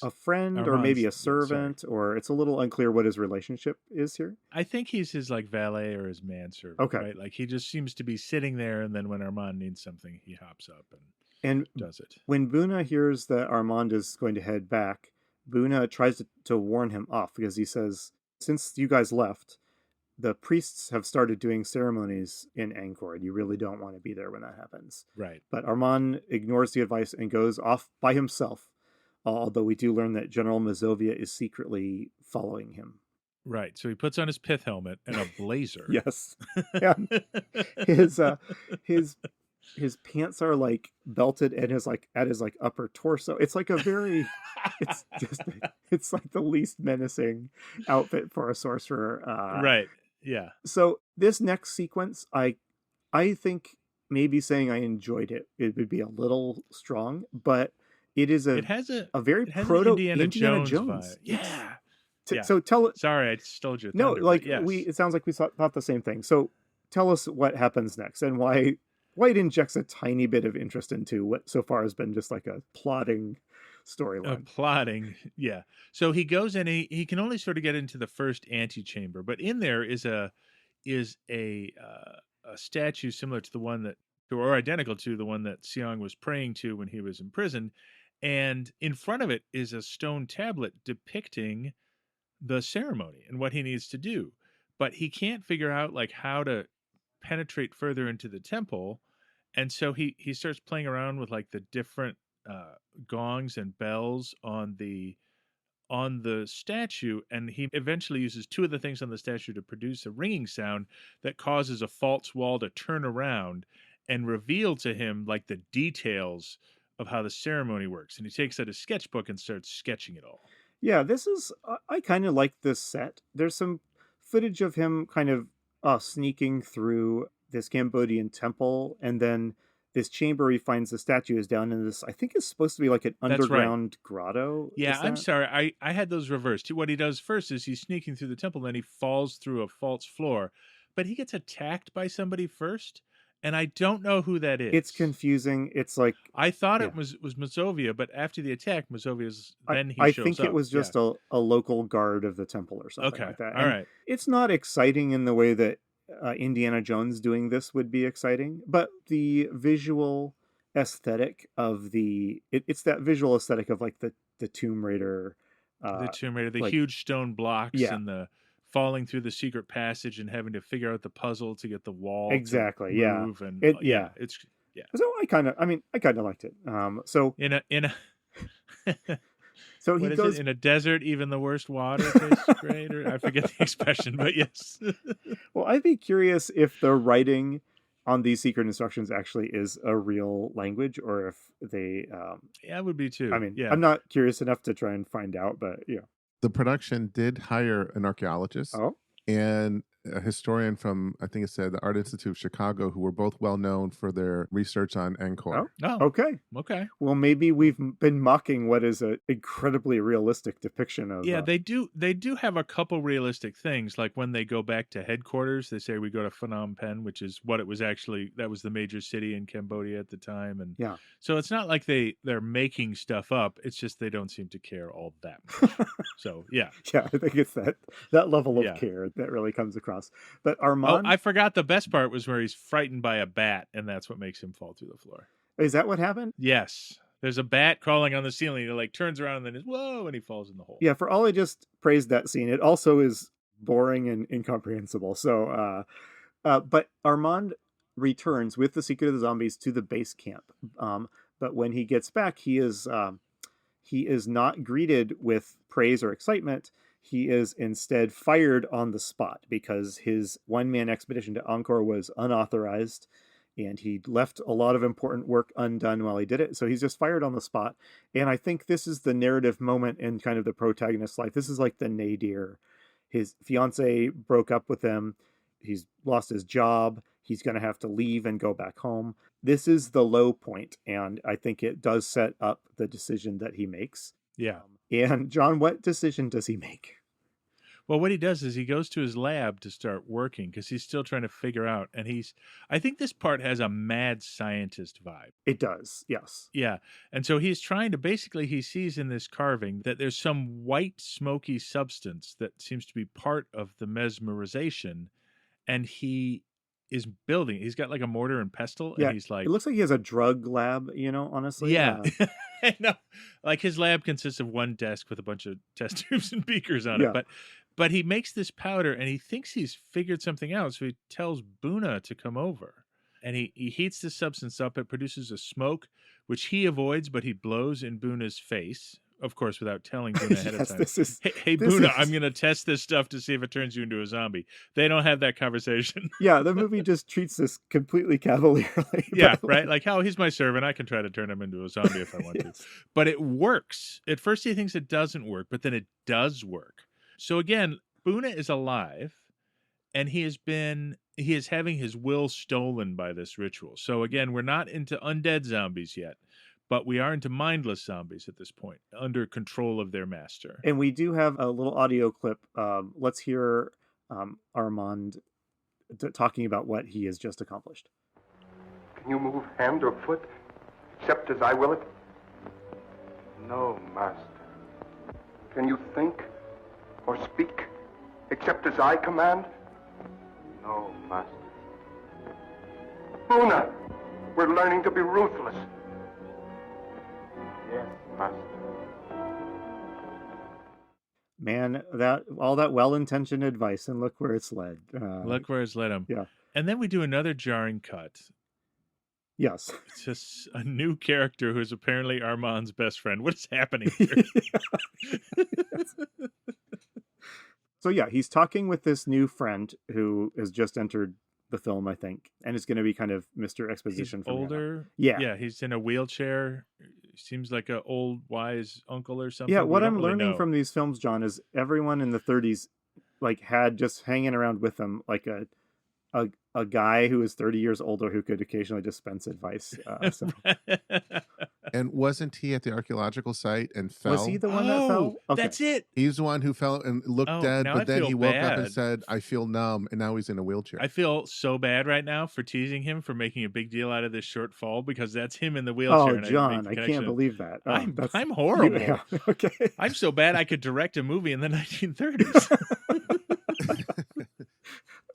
a friend Armand's, or maybe a servant, or it's a little unclear what his relationship is here. I think he's his like valet or his manservant. Okay, right? Like he just seems to be sitting there, and then when Armand needs something, he hops up and does it. When Buna hears that Armand is going to head back, Buna tries to warn him off, because he says, "Since you guys left, the priests have started doing ceremonies in Angkor, and you really don't want to be there when that happens." Right. But Armand ignores the advice and goes off by himself. Although we do learn that General Mazovia is secretly following him. Right. So he puts on his pith helmet and a blazer. Yes. And his pants are like belted and at his upper torso. It's like it's like the least menacing outfit for a sorcerer. Right. Yeah. So this next sequence, I think maybe saying I enjoyed it would be a little strong, but it has a very proto Indiana Jones vibe. Yeah. So tell it. Sorry, I stole your thunder. No, it sounds like we thought the same thing. So tell us what happens next and why it injects a tiny bit of interest into what so far has been just like a plotting storyline. Yeah. So he goes in. He can only sort of get into the first antechamber, but in there is a statue similar to the one that, or identical to the one that Siang was praying to when he was imprisoned. And in front of it is a stone tablet depicting the ceremony and what he needs to do. But he can't figure out like how to penetrate further into the temple. And so he starts playing around with like the different gongs and bells on the statue. And he eventually uses two of the things on the statue to produce a ringing sound that causes a false wall to turn around and reveal to him like the details of how the ceremony works. And he takes out his sketchbook and starts sketching it all. Yeah, I kind of like this set. There's some footage of him kind of sneaking through this Cambodian temple, and then this chamber he finds the statue is down in this, I think it's supposed to be like an underground grotto. Yeah, I'm sorry. I had those reversed. What he does first is he's sneaking through the temple, then he falls through a false floor. but he gets attacked by somebody first, and I don't know who that is. It's confusing. It's like I thought it was Mazovia, but after the attack, Mazovia's then he I shows think up. it was just a local guard of the temple or something like that. All right. It's not exciting in the way that Indiana Jones doing this would be exciting, but the visual aesthetic of it's that visual aesthetic of like the Tomb Raider. The huge stone blocks and the falling through the secret passage and having to figure out the puzzle to get the wall exactly to move and it's so I kind of liked it. So in a so he goes in a desert, even the worst water tastes great, or I forget the expression, but yes. Well, I'd be curious if the writing on these secret instructions actually is a real language, or if they I would be too. I mean, I'm not curious enough to try and find out, but yeah. The production did hire an archaeologist and a historian from, I think it said, the Art Institute of Chicago, who were both well known for their research on Angkor. Okay. Well, maybe we've been mocking what is an incredibly realistic depiction of. Yeah, they do have a couple realistic things, like when they go back to headquarters, they say we go to Phnom Penh, which is what it was actually. That was the major city in Cambodia at the time, and so it's not like they're making stuff up. It's just they don't seem to care all that much. So yeah, I think it's that level of care that really comes across. But Armand, I forgot the best part was where he's frightened by a bat, and that's what makes him fall through the floor. Is that what happened? Yes. There's a bat crawling on the ceiling. He like turns around and then whoa, and he falls in the hole. Yeah, for all I just praised that scene, it also is boring and incomprehensible. So, but Armand returns with the Secret of the Zombies to the base camp. But when he gets back, he is not greeted with praise or excitement. He is instead fired on the spot because his one-man expedition to Angkor was unauthorized, and he left a lot of important work undone while he did it. So he's just fired on the spot. And I think this is the narrative moment in kind of the protagonist's life. This is like the nadir. His fiance broke up with him. He's lost his job. He's going to have to leave and go back home. This is the low point, and I think it does set up the decision that he makes. Yeah. And John, what decision does he make? Well, what he does is he goes to his lab to start working because he's still trying to figure out. And I think this part has a mad scientist vibe. It does, yes. Yeah. And so he's trying to, basically he sees in this carving that there's some white smoky substance that seems to be part of the mesmerization. And he is building. He's got like a mortar and pestle. Yeah, and he's like, it looks like he has a drug lab, honestly. Yeah. No, like his lab consists of one desk with a bunch of test tubes and beakers on it. But he makes this powder and he thinks he's figured something out. So he tells Boona to come over. And he heats the substance up. It produces a smoke, which he avoids, but he blows in Boona's face. Of course, without telling Boona ahead of time. Hey Boona, I'm going to test this stuff to see if it turns you into a zombie. They don't have that conversation. Yeah, the movie just treats this completely cavalierly. Yeah, right? Like, he's my servant. I can try to turn him into a zombie if I want to. But it works. At first he thinks it doesn't work, but then it does work. So again, Boona is alive, and he is having his will stolen by this ritual. So again, we're not into undead zombies yet. But we are into mindless zombies at this point, under control of their master. And we do have a little audio clip. Let's hear Armand talking about what he has just accomplished. Can you move hand or foot, except as I will it? No, master. Can you think or speak, except as I command? No, master. Boona, we're learning to be ruthless. Yes, master. Man, all that well-intentioned advice, and look where it's led. Look where it's led him. Yeah. And then we do another jarring cut. Yes. It's just a new character who is apparently Armand's best friend. What is happening here? So yeah, he's talking with this new friend who has just entered the film, I think, and is going to be kind of Mr. Exposition. He's older. Yeah, he's in a wheelchair. Seems like an old wise uncle or something. Yeah, what I'm learning from these films, John, is everyone in the 30s like had just hanging around with them like a guy who was 30 years older who could occasionally dispense advice. And wasn't he at the archaeological site and fell? Was he the one that fell? Okay. That's it. He's the one who fell and looked dead, now but I then feel he woke up and bad. said, I feel numb, and now he's in a wheelchair. I feel so bad right now for teasing him for making a big deal out of this short fall, because that's him in the wheelchair. Oh, and John, I can't believe that. Oh, I'm horrible. Yeah, okay. I'm so bad I could direct a movie in the 1930s.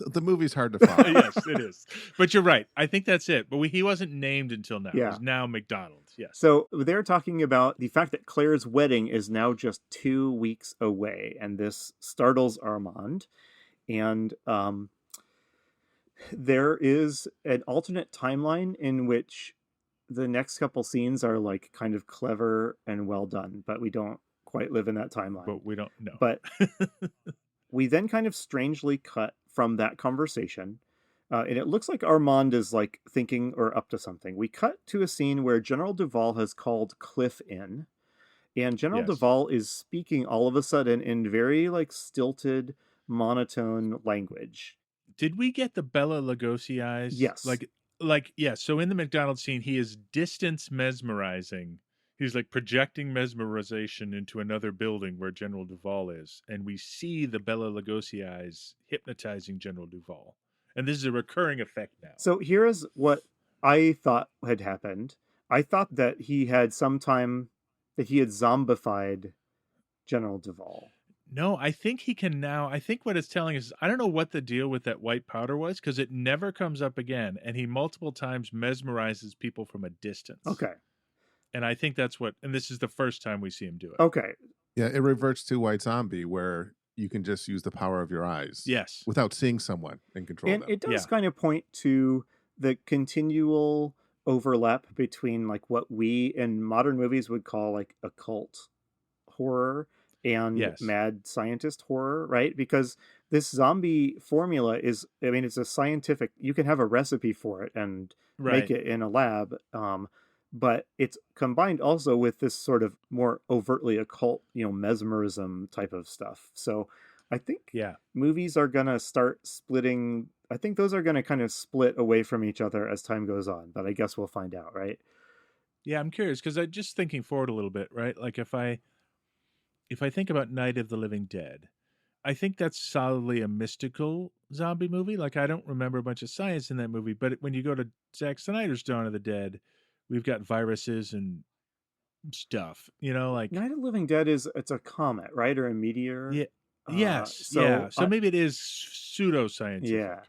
The movie's hard to follow. Yes, it is. But you're right. I think that's it. But he wasn't named until now. Yeah. He's now McDonald's. Yes. So they're talking about the fact that Claire's wedding is now just 2 weeks away, and this startles Armand. And there is an alternate timeline in which the next couple scenes are like kind of clever and well done, but we don't quite live in that timeline. But we don't know. But we then kind of strangely cut from that conversation. And it looks like Armand is like thinking or up to something. We cut to a scene where General Duval has called Cliff in. And General Duval is speaking all of a sudden in very like stilted, monotone language. Did we get the Bela Lugosi eyes? Yes. Yes. So in the McDonald's scene, he is distance mesmerizing. He's like projecting mesmerization into another building where General Duval is. And we see the Bela Lugosi eyes hypnotizing General Duval. And this is a recurring effect now. So here is what I thought had happened. I thought that he had zombified General Duval. No, I think he can now. I think what it's telling us, I don't know what the deal with that white powder was, because it never comes up again. And he multiple times mesmerizes people from a distance. Okay. And I think and this is the first time we see him do it. Okay. Yeah, it reverts to White Zombie, where you can just use the power of your eyes. Yes. Without seeing someone and control them. And it does kind of point to the continual overlap between like what we in modern movies would call like occult horror and mad scientist horror, right? Because this zombie formula is, I mean, it's a scientific, you can have a recipe for it and make it in a lab. But it's combined also with this sort of more overtly occult, mesmerism type of stuff. So I think movies are going to start splitting. I think those are going to kind of split away from each other as time goes on. But I guess we'll find out, right? Yeah, I'm curious because I'm just thinking forward a little bit, right? Like if I think about Night of the Living Dead, I think that's solidly a mystical zombie movie. Like I don't remember a bunch of science in that movie. But when you go to Zack Snyder's Dawn of the Dead, we've got viruses and stuff, like Night of the Living Dead it's a comet, right? Or a meteor. Yeah. Yes. So maybe it is pseudoscientific. Yeah.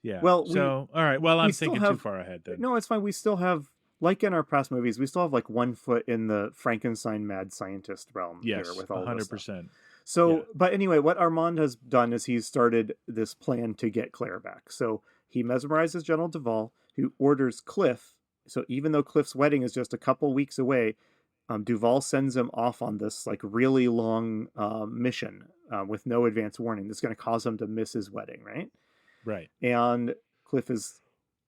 Yeah. Well, all right. Well, I'm thinking too far ahead then. No, it's fine. We still have, like in our past movies, we still have like 1 foot in the Frankenstein mad scientist realm here with all 100%. So, but anyway, what Armand has done is he's started this plan to get Claire back. So he mesmerizes General Duval, who orders Cliff. So even though Cliff's wedding is just a couple weeks away, Duval sends him off on this like really long mission with no advance warning. That's going to cause him to miss his wedding, right? Right. And Cliff is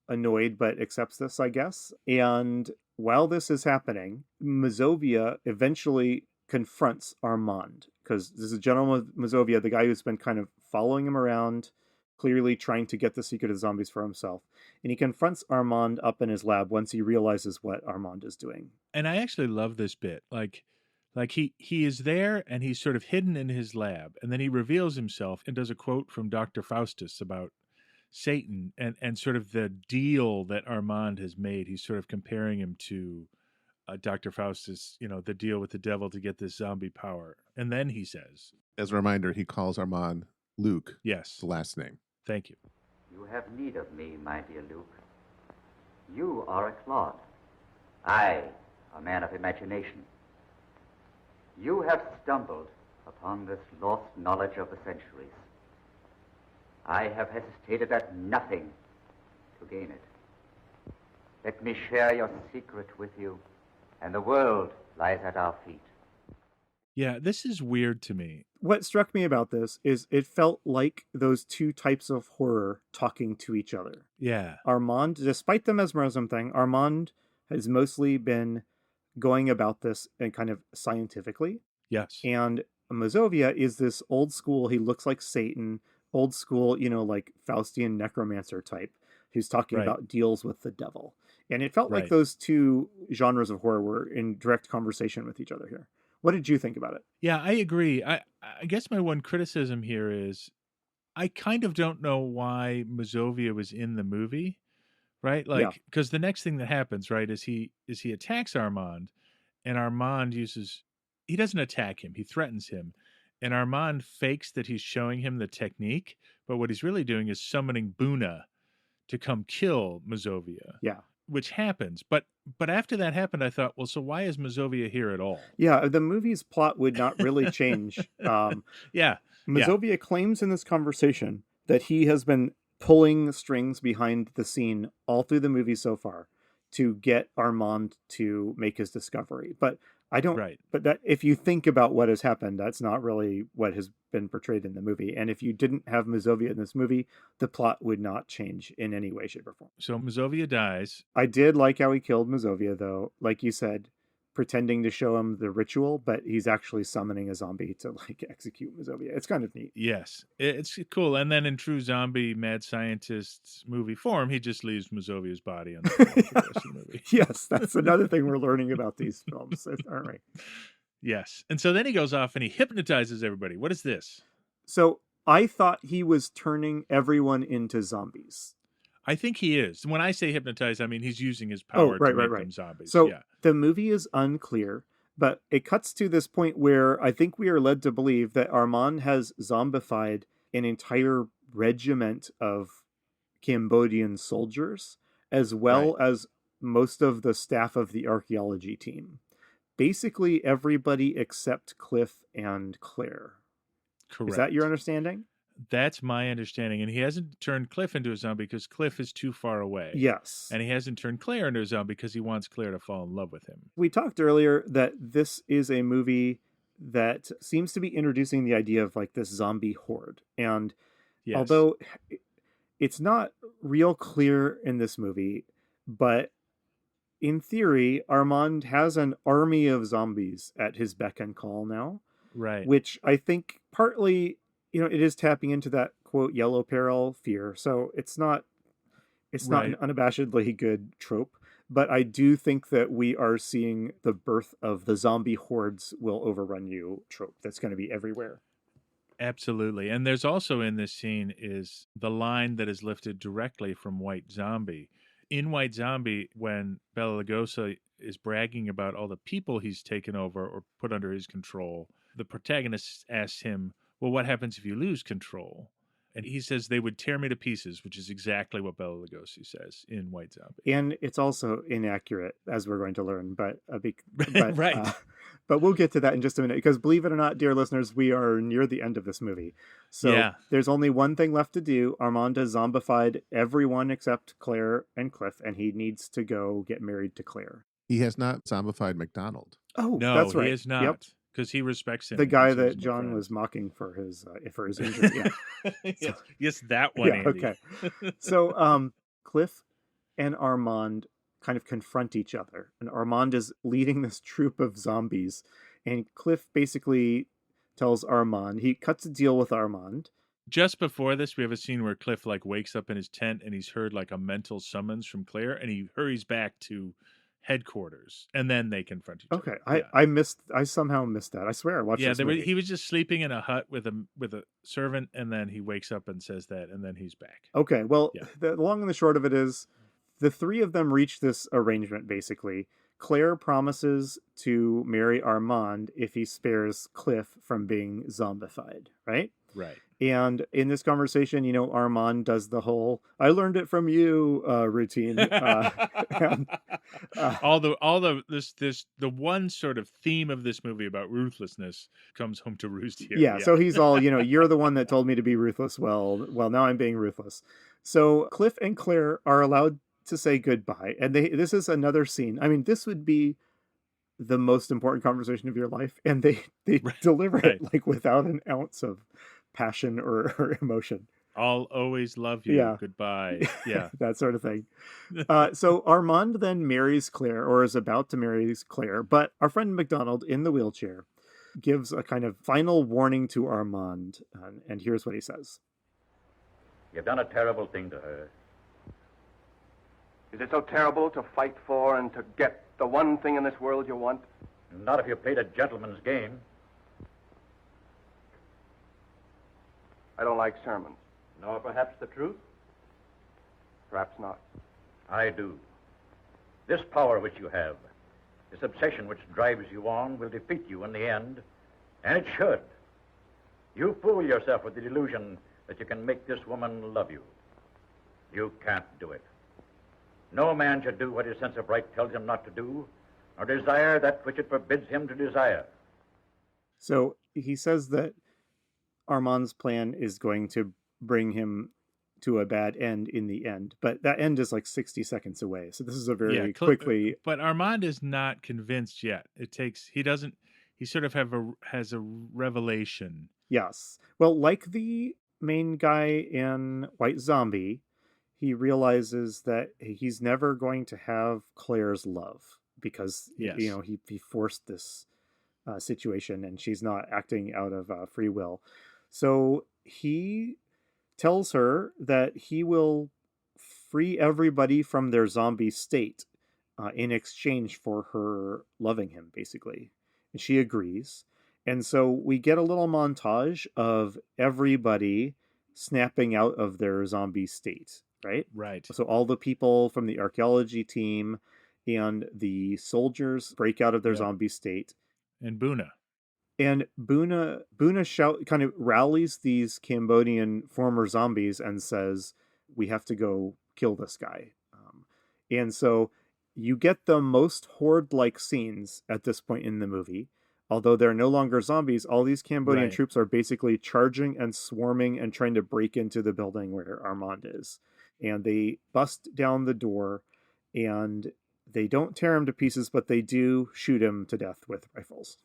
annoyed but accepts this, I guess. And while this is happening, Mazovia eventually confronts Armand, because this is General Mazovia, the guy who's been kind of following him around, clearly trying to get the secret of zombies for himself. And he confronts Armand up in his lab once he realizes what Armand is doing. And I actually love this bit. Like he is there and he's sort of hidden in his lab. And then he reveals himself and does a quote from Dr. Faustus about Satan and sort of the deal that Armand has made. He's sort of comparing him to Dr. Faustus, the deal with the devil to get this zombie power. And then he says, as a reminder, he calls Armand Luke. Yes. The last name. Thank you. You have need of me, my dear Luke. You are a clod. I, a man of imagination. You have stumbled upon this lost knowledge of the centuries. I have hesitated at nothing to gain it. Let me share your secret with you, and the world lies at our feet. Yeah, this is weird to me. What struck me about this is it felt like those two types of horror talking to each other. Yeah. Armand, despite the mesmerism thing, Armand has mostly been going about this and kind of scientifically. Yes. And Mazovia is this old school, he looks like Satan, old school, like Faustian necromancer type, who's talking about deals with the devil. And it felt like Right. those two genres of horror were in direct conversation with each other here. What did you think about it? Yeah, I agree. I guess my one criticism here is I kind of don't know why Mazovia was in the movie, right? Yeah. Like, because the next thing that happens, right, is he attacks Armand, and Armand he doesn't attack him, he threatens him, and Armand fakes that he's showing him the technique, but what he's really doing is summoning Buna to come kill Mazovia. Yeah. Which happens, but after that happened, I thought, well, so why is Mazovia here at all? Yeah, the movie's plot would not really change. Yeah. Mazovia claims in this conversation that he has been pulling strings behind the scene all through the movie so far to get Armand to make his discovery. But I don't. Right. But that if you think about what has happened, that's not really what has been portrayed in the movie. And if you didn't have Mazovia in this movie, the plot would not change in any way, shape, or form. So Mazovia dies. I did like how he killed Mazovia, though. Like you said, pretending to show him the ritual, but he's actually summoning a zombie to like execute Mazovia. It's kind of neat. Yes, it's cool. And then in true zombie mad scientist movie form, he just leaves Mazovia's body on the floor for the rest of the movie. Yes, that's another thing we're learning about these films, aren't we? Yes. And so then he goes off and he hypnotizes everybody. What is this? So I thought he was turning everyone into zombies. I think he is. When I say hypnotize, I mean he's using his power to make them zombies. So yeah. The movie is unclear, but it cuts to this point where I think we are led to believe that Armand has zombified an entire regiment of Cambodian soldiers, as well as most of the staff of the archaeology team. Basically everybody except Cliff and Claire. Correct. Is that your understanding? That's my understanding. And he hasn't turned Cliff into a zombie because Cliff is too far away. Yes. And he hasn't turned Claire into a zombie because he wants Claire to fall in love with him. We talked earlier that this is a movie that seems to be introducing the idea of like this zombie horde. And although it's not real clear in this movie, but in theory, Armand has an army of zombies at his beck and call now. Right. Which I think partly, it is tapping into that quote yellow peril fear. So it's not an unabashedly good trope, but I do think that we are seeing the birth of the zombie hordes will overrun you trope that's going to be everywhere. Absolutely. And there's also in this scene is the line that is lifted directly from White Zombie. In White Zombie, when Bela Lugosi is bragging about all the people he's taken over or put under his control, the protagonist asks him, well, what happens if you lose control? And he says they would tear me to pieces, which is exactly what Bela Lugosi says in White Zombie. And it's also inaccurate, as we're going to learn. But right. But we'll get to that in just a minute, because believe it or not, dear listeners, we are near the end of this movie. So there's only one thing left to do. Armand has zombified everyone except Claire and Cliff, and he needs to go get married to Claire. He has not zombified McDonald. Oh, no, that's right. He is not. Yep. Because he respects him. The guy that John was mocking for his injury. Yeah. Yes, that one. Yeah, Andy. okay. So Cliff and Armand kind of confront each other, and Armand is leading this troop of zombies, and Cliff basically tells Armand, he cuts a deal with Armand. Just before this, we have a scene where Cliff wakes up in his tent and he's heard a mental summons from Claire, and he hurries back to headquarters, and then they confront each other. I somehow missed that. I swear I watched this movie. He was just sleeping in a hut with a servant, and then he wakes up and says that, and then he's back. Okay, well, the long and the short of it is the three of them reach this arrangement, basically. Claire promises to marry Armand if he spares Cliff from being zombified, right? Right. And in this conversation, Armand does the whole "I learned it from you" routine. The one sort of theme of this movie about ruthlessness comes home to roost here. Yeah. So he's all, you're the one that told me to be ruthless. Well, now I'm being ruthless. So Cliff and Claire are allowed to say goodbye, and this is another scene. I mean, this would be the most important conversation of your life, and they deliver it without an ounce of passion or emotion. I'll always love you. Yeah. Goodbye. Yeah. That sort of thing. So Armand then marries Claire, or is about to marry Claire, but our friend McDonald in the wheelchair gives a kind of final warning to Armand, and here's what he says. You've done a terrible thing to her. Is it so terrible to fight for and to get the one thing in this world you want? Not if you played a gentleman's game. I don't like sermons. Nor perhaps the truth? Perhaps not. I do. This power which you have, this obsession which drives you on, will defeat you in the end. And it should. You fool yourself with the delusion that you can make this woman love you. You can't do it. No man should do what his sense of right tells him not to do, nor desire that which it forbids him to desire. So he says that Armand's plan is going to bring him to a bad end in the end, but that end is like 60 seconds away. So this is a very quickly. But Armand is not convinced yet. He sort of has a revelation. Yes. Well, like the main guy in White Zombie, he realizes that he's never going to have Claire's love because, he forced this situation and she's not acting out of free will. So he tells her that he will free everybody from their zombie state in exchange for her loving him, basically. And she agrees. And so we get a little montage of everybody snapping out of their zombie state, right? Right. So all the people from the archaeology team and the soldiers break out of their zombie state. And Buna. And Buna kind of rallies these Cambodian former zombies and says, we have to go kill this guy. And so you get the most horde-like scenes at this point in the movie. Although they're no longer zombies, all these Cambodian troops are basically charging and swarming and trying to break into the building where Armand is. And they bust down the door, and they don't tear him to pieces, but they do shoot him to death with rifles.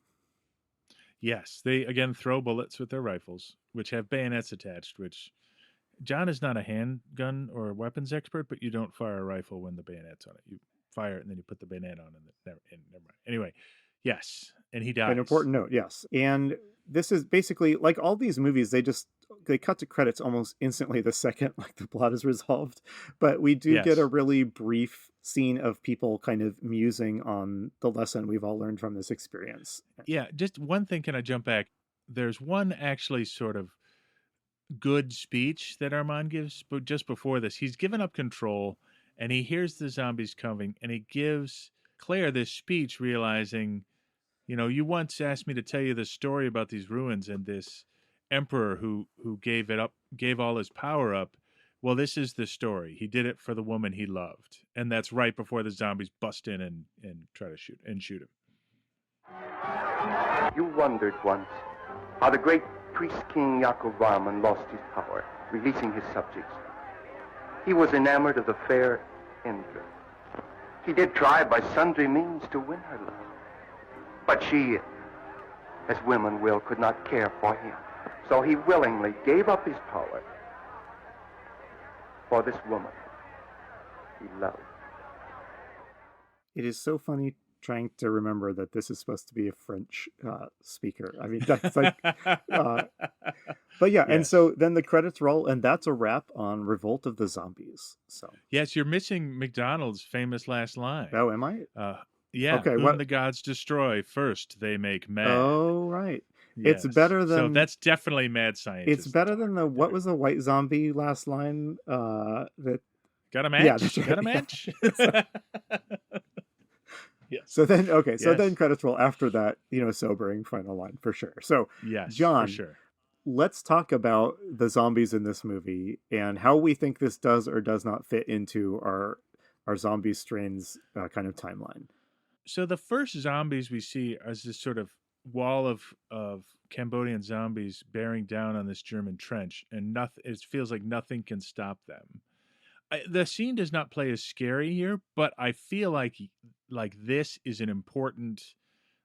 Yes, they again throw bullets with their rifles, which have bayonets attached, which John is not a handgun or weapons expert, but you don't fire a rifle when the bayonet's on it. You fire it and then you put the bayonet on and never mind. Anyway, yes, and he dies. An important note, yes. And this is basically, like all these movies, they cut to credits almost instantly the second like the plot is resolved. But we do get a really brief scene of people kind of musing on the lesson we've all learned from this experience. Yeah, just one thing, can I jump back? There's one actually sort of good speech that Armand gives, but just before this, he's given up control and he hears the zombies coming and he gives Claire this speech realizing, you once asked me to tell you the story about these ruins and this emperor who gave all his power up. Well, this is the story. He did it for the woman he loved. And that's right before the zombies bust in and try to shoot him. You wondered once how the great priest king Yaakov Varman lost his power, releasing his subjects. He was enamored of the fair Indra. He did try by sundry means to win her love. But she, as women will, could not care for him. So he willingly gave up his power for this woman he loved. It is so funny trying to remember that this is supposed to be a French speaker. I mean, that's like... but yeah, and so then the credits roll, and that's a wrap on Revolt of the Zombies. So yes, you're missing McDonald's famous last line. Oh, am I? Yeah. Okay. Whom the gods destroy, first they make mad. Oh, right. Yes. It's better than... So that's definitely mad scientist. It's better than what was the White Zombie last line? That got a match? Yeah, that's right. Got a match? Yes. So then, then credits roll after that, sobering final line for sure. So, yes, John, for sure. Let's talk about the zombies in this movie and how we think this does or does not fit into our zombie strains kind of timeline. So the first zombies we see is this sort of wall of Cambodian zombies bearing down on this German trench, and it feels like nothing can stop them. The scene does not play as scary here, but I feel like this is an important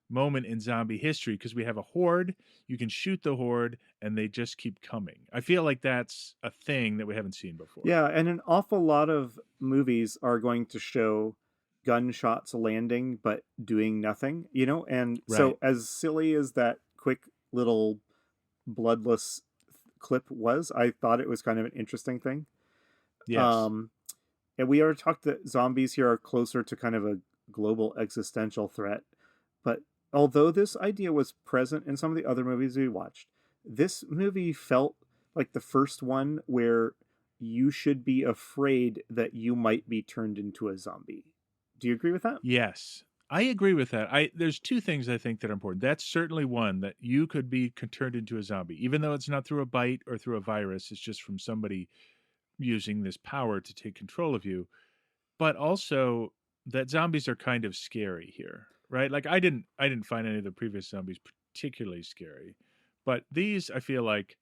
moment in zombie history because we have a horde, you can shoot the horde, and they just keep coming. I feel like that's a thing that we haven't seen before. Yeah, and an awful lot of movies are going to show gunshots landing but doing nothing, and so as silly as that quick little bloodless clip was, I thought it was kind of an interesting thing. Yes. And we already talked that zombies here are closer to kind of a global existential threat. But although this idea was present in some of the other movies we watched, this movie felt like the first one where you should be afraid that you might be turned into a zombie. Do you agree with that? Yes, I agree with that. There's two things I think that are important. That's certainly one, that you could be turned into a zombie, even though it's not through a bite or through a virus. It's just from somebody using this power to take control of you. But also that zombies are kind of scary here, right? Like I didn't find any of the previous zombies particularly scary, but these I feel like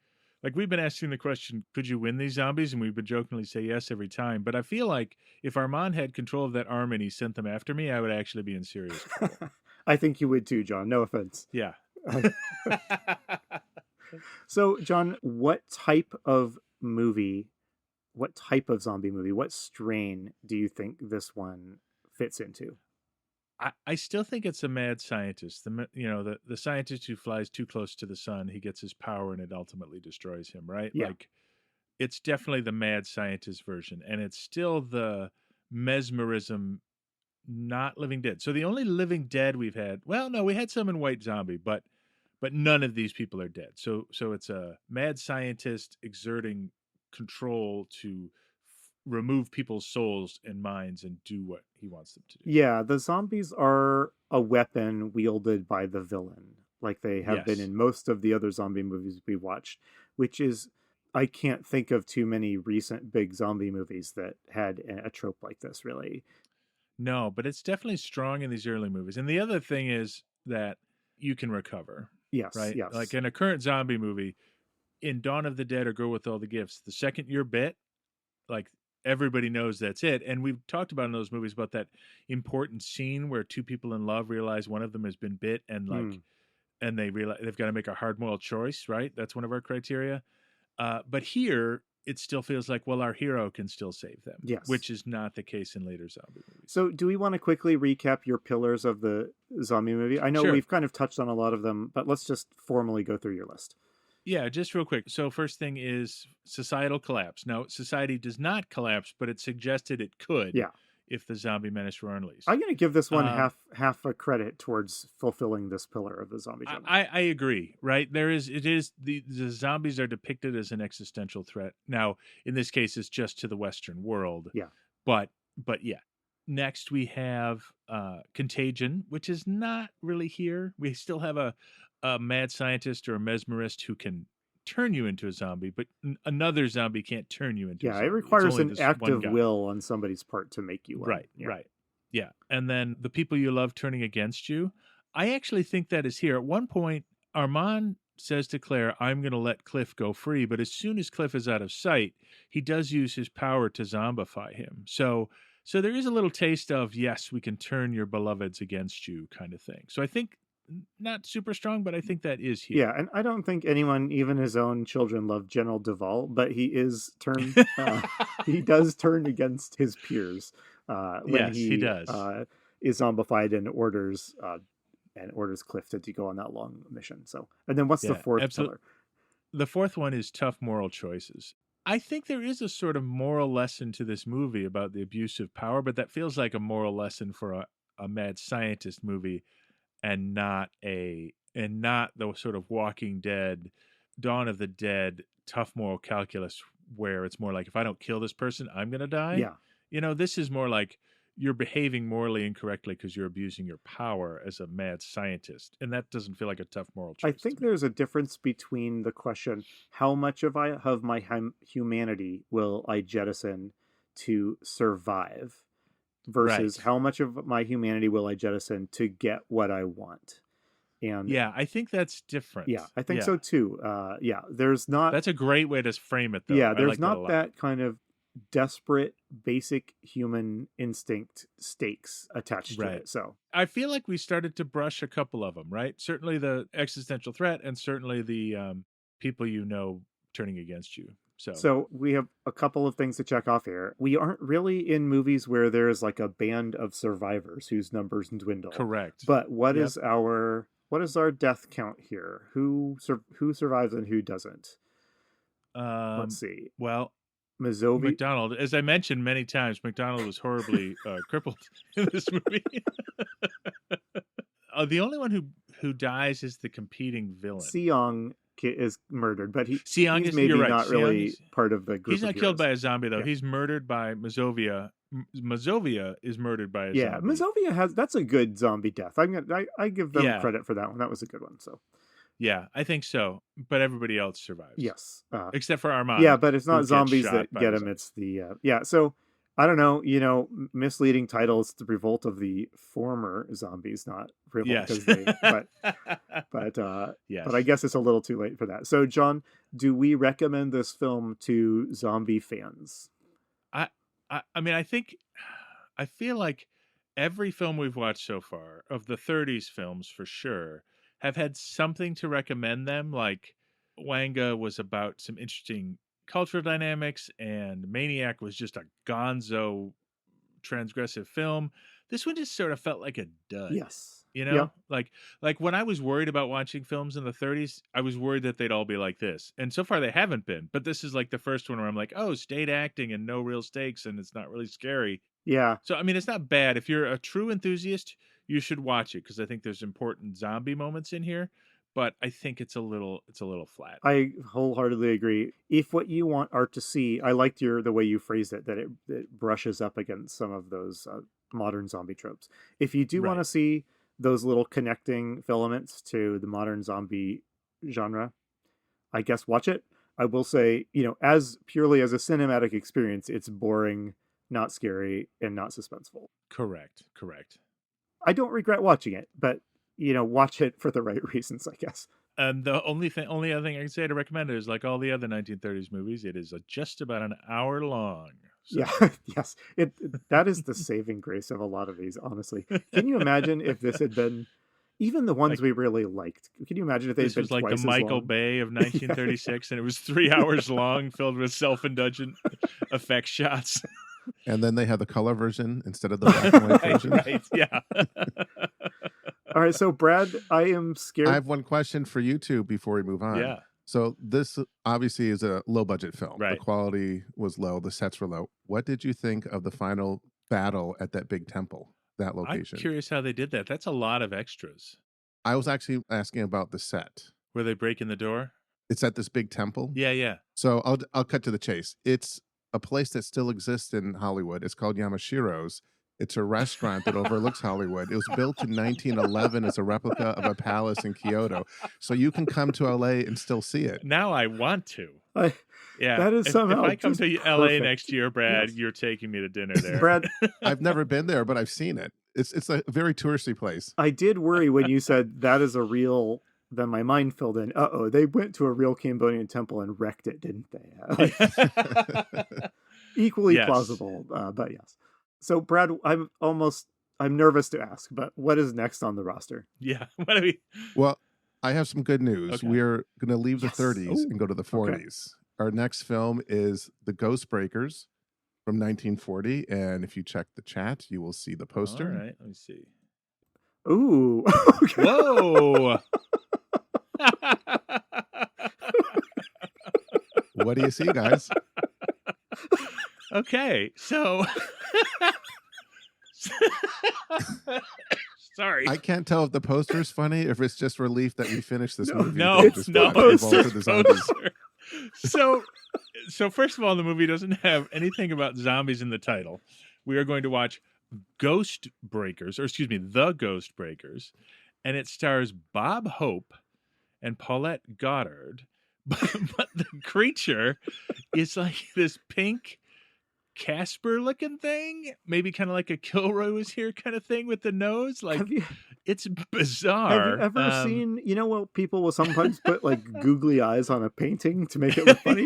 we've been asking the question, could you win these zombies? And we've been jokingly say yes every time. But I feel like if Armand had control of that army and he sent them after me, I would actually be in serious trouble. I think you would too, John. No offense. Yeah. So, John, what type of movie, what type of zombie movie, what strain do you think this one fits into? I still think it's a mad scientist. The scientist who flies too close to the sun, he gets his power and it ultimately destroys him, right? Yeah. Like it's definitely the mad scientist version, and it's still the mesmerism, not Living Dead. So the only Living Dead we've had, well, no, we had some in White Zombie, but none of these people are dead. So it's a mad scientist exerting control to remove people's souls and minds and do what he wants them to do. Yeah, the zombies are a weapon wielded by the villain, like they have been Yes. in most of the other zombie movies we watched, which is, I can't think of too many recent big zombie movies that had a trope like this, really. No, but it's definitely strong in these early movies. And the other thing is that you can recover, Yes, right? yes. Like in a current zombie movie, in Dawn of the Dead or Girl with All the Gifts, the second you're bit, like everybody knows that's it. And we've talked about in those movies about that important scene where two people in love realize one of them has been bit and and they realize they've got to make a hard moral choice, right? That's one of our criteria. But here it still feels like, well, our hero can still save them. Yes. Which is not the case in later zombie movies. So do we want to quickly recap your pillars of the zombie movie? I know Sure. we've kind of touched on a lot of them, but let's just formally go through your list. Yeah, just real quick. So first thing is societal collapse. Now, society does not collapse, but it suggested it could if the zombie menace were unleashed. I'm going to give this one half a credit towards fulfilling this pillar of the zombie genre. I agree, right? The zombies are depicted as an existential threat. Now, in this case, it's just to the Western world. Yeah. But yeah. Next, we have Contagion, which is not really here. We still have a mad scientist or a mesmerist who can turn you into a zombie, but another zombie can't turn you into a zombie. It requires an act of will on somebody's part to make you one. Right. Yeah. And then the people you love turning against you. I actually think that is here. At one point, Armand says to Claire, I'm going to let Cliff go free. But as soon as Cliff is out of sight, he does use his power to zombify him. So there is a little taste of, yes, we can turn your beloveds against you kind of thing. So I think not super strong, but I think that is here. Yeah, and I don't think anyone, even his own children, love General Duvall, but he is turned. He does turn against his peers when he does. Is zombified and orders Cliff to go on that long mission. So, and then what's the fourth pillar? The fourth one is tough moral choices. I think there is a sort of moral lesson to this movie about the abuse of power, but that feels like a moral lesson for a mad scientist movie. And not the sort of Walking Dead, Dawn of the Dead, tough moral calculus where it's more like, if I don't kill this person, I'm going to die. Yeah. This is more like you're behaving morally incorrectly because you're abusing your power as a mad scientist. And that doesn't feel like a tough moral choice. I think there's a difference between the question, how much of my humanity will I jettison to survive? Versus how much of my humanity will I jettison to get what I want? And yeah, I think that's different. Yeah, I think so too. There's not. That's a great way to frame it, though. Yeah, there's not that kind of desperate, basic human instinct stakes attached to it. So I feel like we started to brush a couple of them, right? Certainly the existential threat, and certainly the people turning against you. So we have a couple of things to check off here. We aren't really in movies where there's like a band of survivors whose numbers dwindle. Correct. But what is our death count here? Who survives and who doesn't? Let's see. Well, Mazovi. McDonald, as I mentioned many times, McDonald was horribly crippled in this movie. The only one who dies is the competing villain. Seong is murdered, but Seong he's is, maybe you're right. not Seong really is, part of the group. He's not killed by a zombie, though. Yeah. He's murdered by Mazovia. Mazovia is murdered by a zombie. Yeah, Mazovia that's a good zombie death. I give them credit for that one. That was a good one. So yeah, I think so. But everybody else survives. Yes, except for Armand. Yeah, but it's not zombies that get him. It's the So I don't know. Misleading titles: the Revolt of the former zombies, not Revolt. Yes. But yes. But I guess it's a little too late for that. So, John, do we recommend this film to zombie fans? I mean, I feel like every film we've watched so far of the 30s films, for sure, have had something to recommend them. Like Wanga was about some interesting cultural dynamics, and Maniac was just a gonzo transgressive film. This one just sort of felt like a dud. Yes. Yeah. Like when I was worried about watching films in the 30s, I was worried that they'd all be like this. And so far they haven't been. But this is like the first one where I'm like, oh, state acting and no real stakes, and it's not really scary. Yeah. So I mean, it's not bad. If you're a true enthusiast, you should watch it, because I think there's important zombie moments in here. But I think it's a little flat. I wholeheartedly agree. If what you want art to see, I liked the way you phrased it, that it brushes up against some of those modern zombie tropes. If you do want to see those little connecting filaments to the modern zombie genre, I guess watch it. I will say, as purely as a cinematic experience, it's boring, not scary, and not suspenseful. Correct. I don't regret watching it, but watch it for the right reasons, I guess. And the only other thing I can say to recommend it is, like all the other 1930s movies, it is just about an hour long. So. Yeah, yes. That is the saving grace of a lot of these, honestly. Can you imagine if this had been even the ones we really liked? Can you imagine if they'd been twice as long? This was like the Michael Bay of 1936, and it was 3 hours long, filled with self-indulgent effect shots. And then they had the color version instead of the black and white version. Right, yeah. All right, so Brad, I am scared. I have one question for you two before we move on. Yeah. So this obviously is a low-budget film. Right. The quality was low. The sets were low. What did you think of the final battle at that big temple, that location? I'm curious how they did that. That's a lot of extras. I was actually asking about the set. Were they breaking the door? It's at this big temple. Yeah. So I'll cut to the chase. It's a place that still exists in Hollywood. It's called Yamashiro's. It's a restaurant that overlooks Hollywood. It was built in 1911 as a replica of a palace in Kyoto. So you can come to LA and still see it. Now I want to. Yeah. That is somehow if I come to LA perfect. next year, Brad, Yes. you're taking me to dinner there. Brad, I've never been there, but I've seen it. It's a very touristy place. I did worry when you said that is a real. Then my mind filled in. They went to a real Cambodian temple and wrecked it, didn't they? Equally plausible, but yes. So, Brad, I'm nervous to ask, but what is next on the roster? Yeah. What do we? Well, I have some good news. Okay. We're going to leave the 30s Ooh. and go to the 40s. Okay. Our next film is The Ghost Breakers from 1940. And if you check the chat, you will see the poster. All right. Let me see. Ooh. Okay. Whoa. What do you see, guys? Okay. So. Sorry. I can't tell if the poster is funny, if it's just relief that we finished this movie. No, It's poster. the zombies. So first of all, the movie doesn't have anything about zombies in the title. We are going to watch The Ghost Breakers, and it stars Bob Hope and Paulette Goddard. But the creature is like this pink Casper looking thing, maybe kind of like a Kilroy was here kind of thing with the nose. Like, it's bizarre. Have you ever seen, what people will sometimes put like googly eyes on a painting to make it look funny?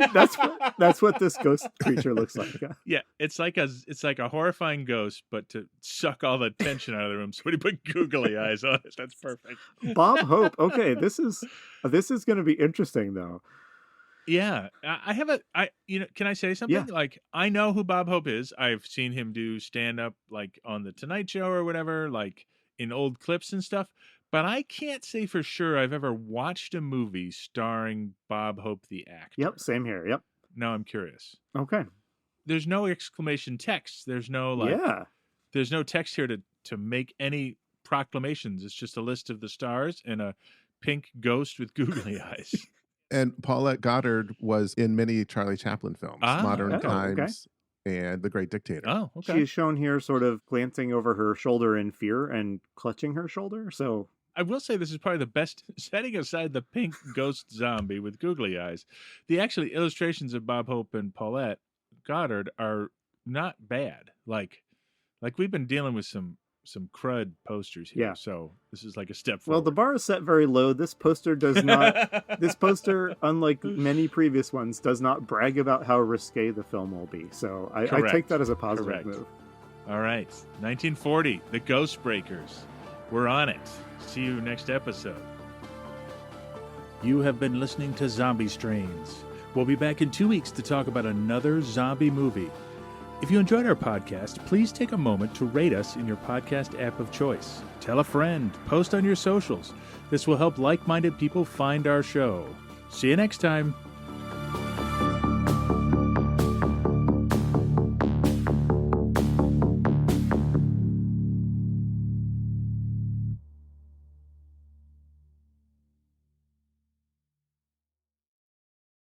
That's what this ghost creature looks like. Yeah, it's like a horrifying ghost, but to suck all the tension out of the room. So when you put googly eyes on it, that's perfect. Bob Hope. Okay, this is going to be interesting though. Yeah, can I say something? Yeah. Like, I know who Bob Hope is. I've seen him do stand up like on the Tonight Show or whatever, like in old clips and stuff. But I can't say for sure I've ever watched a movie starring Bob Hope, the actor. Yep, same here. Yep. Now I'm curious. Okay. there's no exclamation text. There's no there's no text here to make any proclamations. It's just a list of the stars and a pink ghost with googly eyes. And Paulette Goddard was in many Charlie Chaplin films, Modern Times and The Great Dictator. Oh, okay. She is shown here sort of glancing over her shoulder in fear and clutching her shoulder. So I will say this is probably the best, setting aside the pink ghost zombie with googly eyes. The actually illustrations of Bob Hope and Paulette Goddard are not bad. Like we've been dealing with some crud posters here. Yeah. So this is like a step forward. Well, the bar is set very low. This poster does not, this poster, unlike many previous ones, does not brag about how risque the film will be. So I take that as a positive move. All right. 1940, The Ghost Breakers. We're on it. See you next episode. You have been listening to Zombie Strains. We'll be back in 2 weeks to talk about another zombie movie. If you enjoyed our podcast, please take a moment to rate us in your podcast app of choice. Tell a friend, post on your socials. This will help like-minded people find our show. See you next time.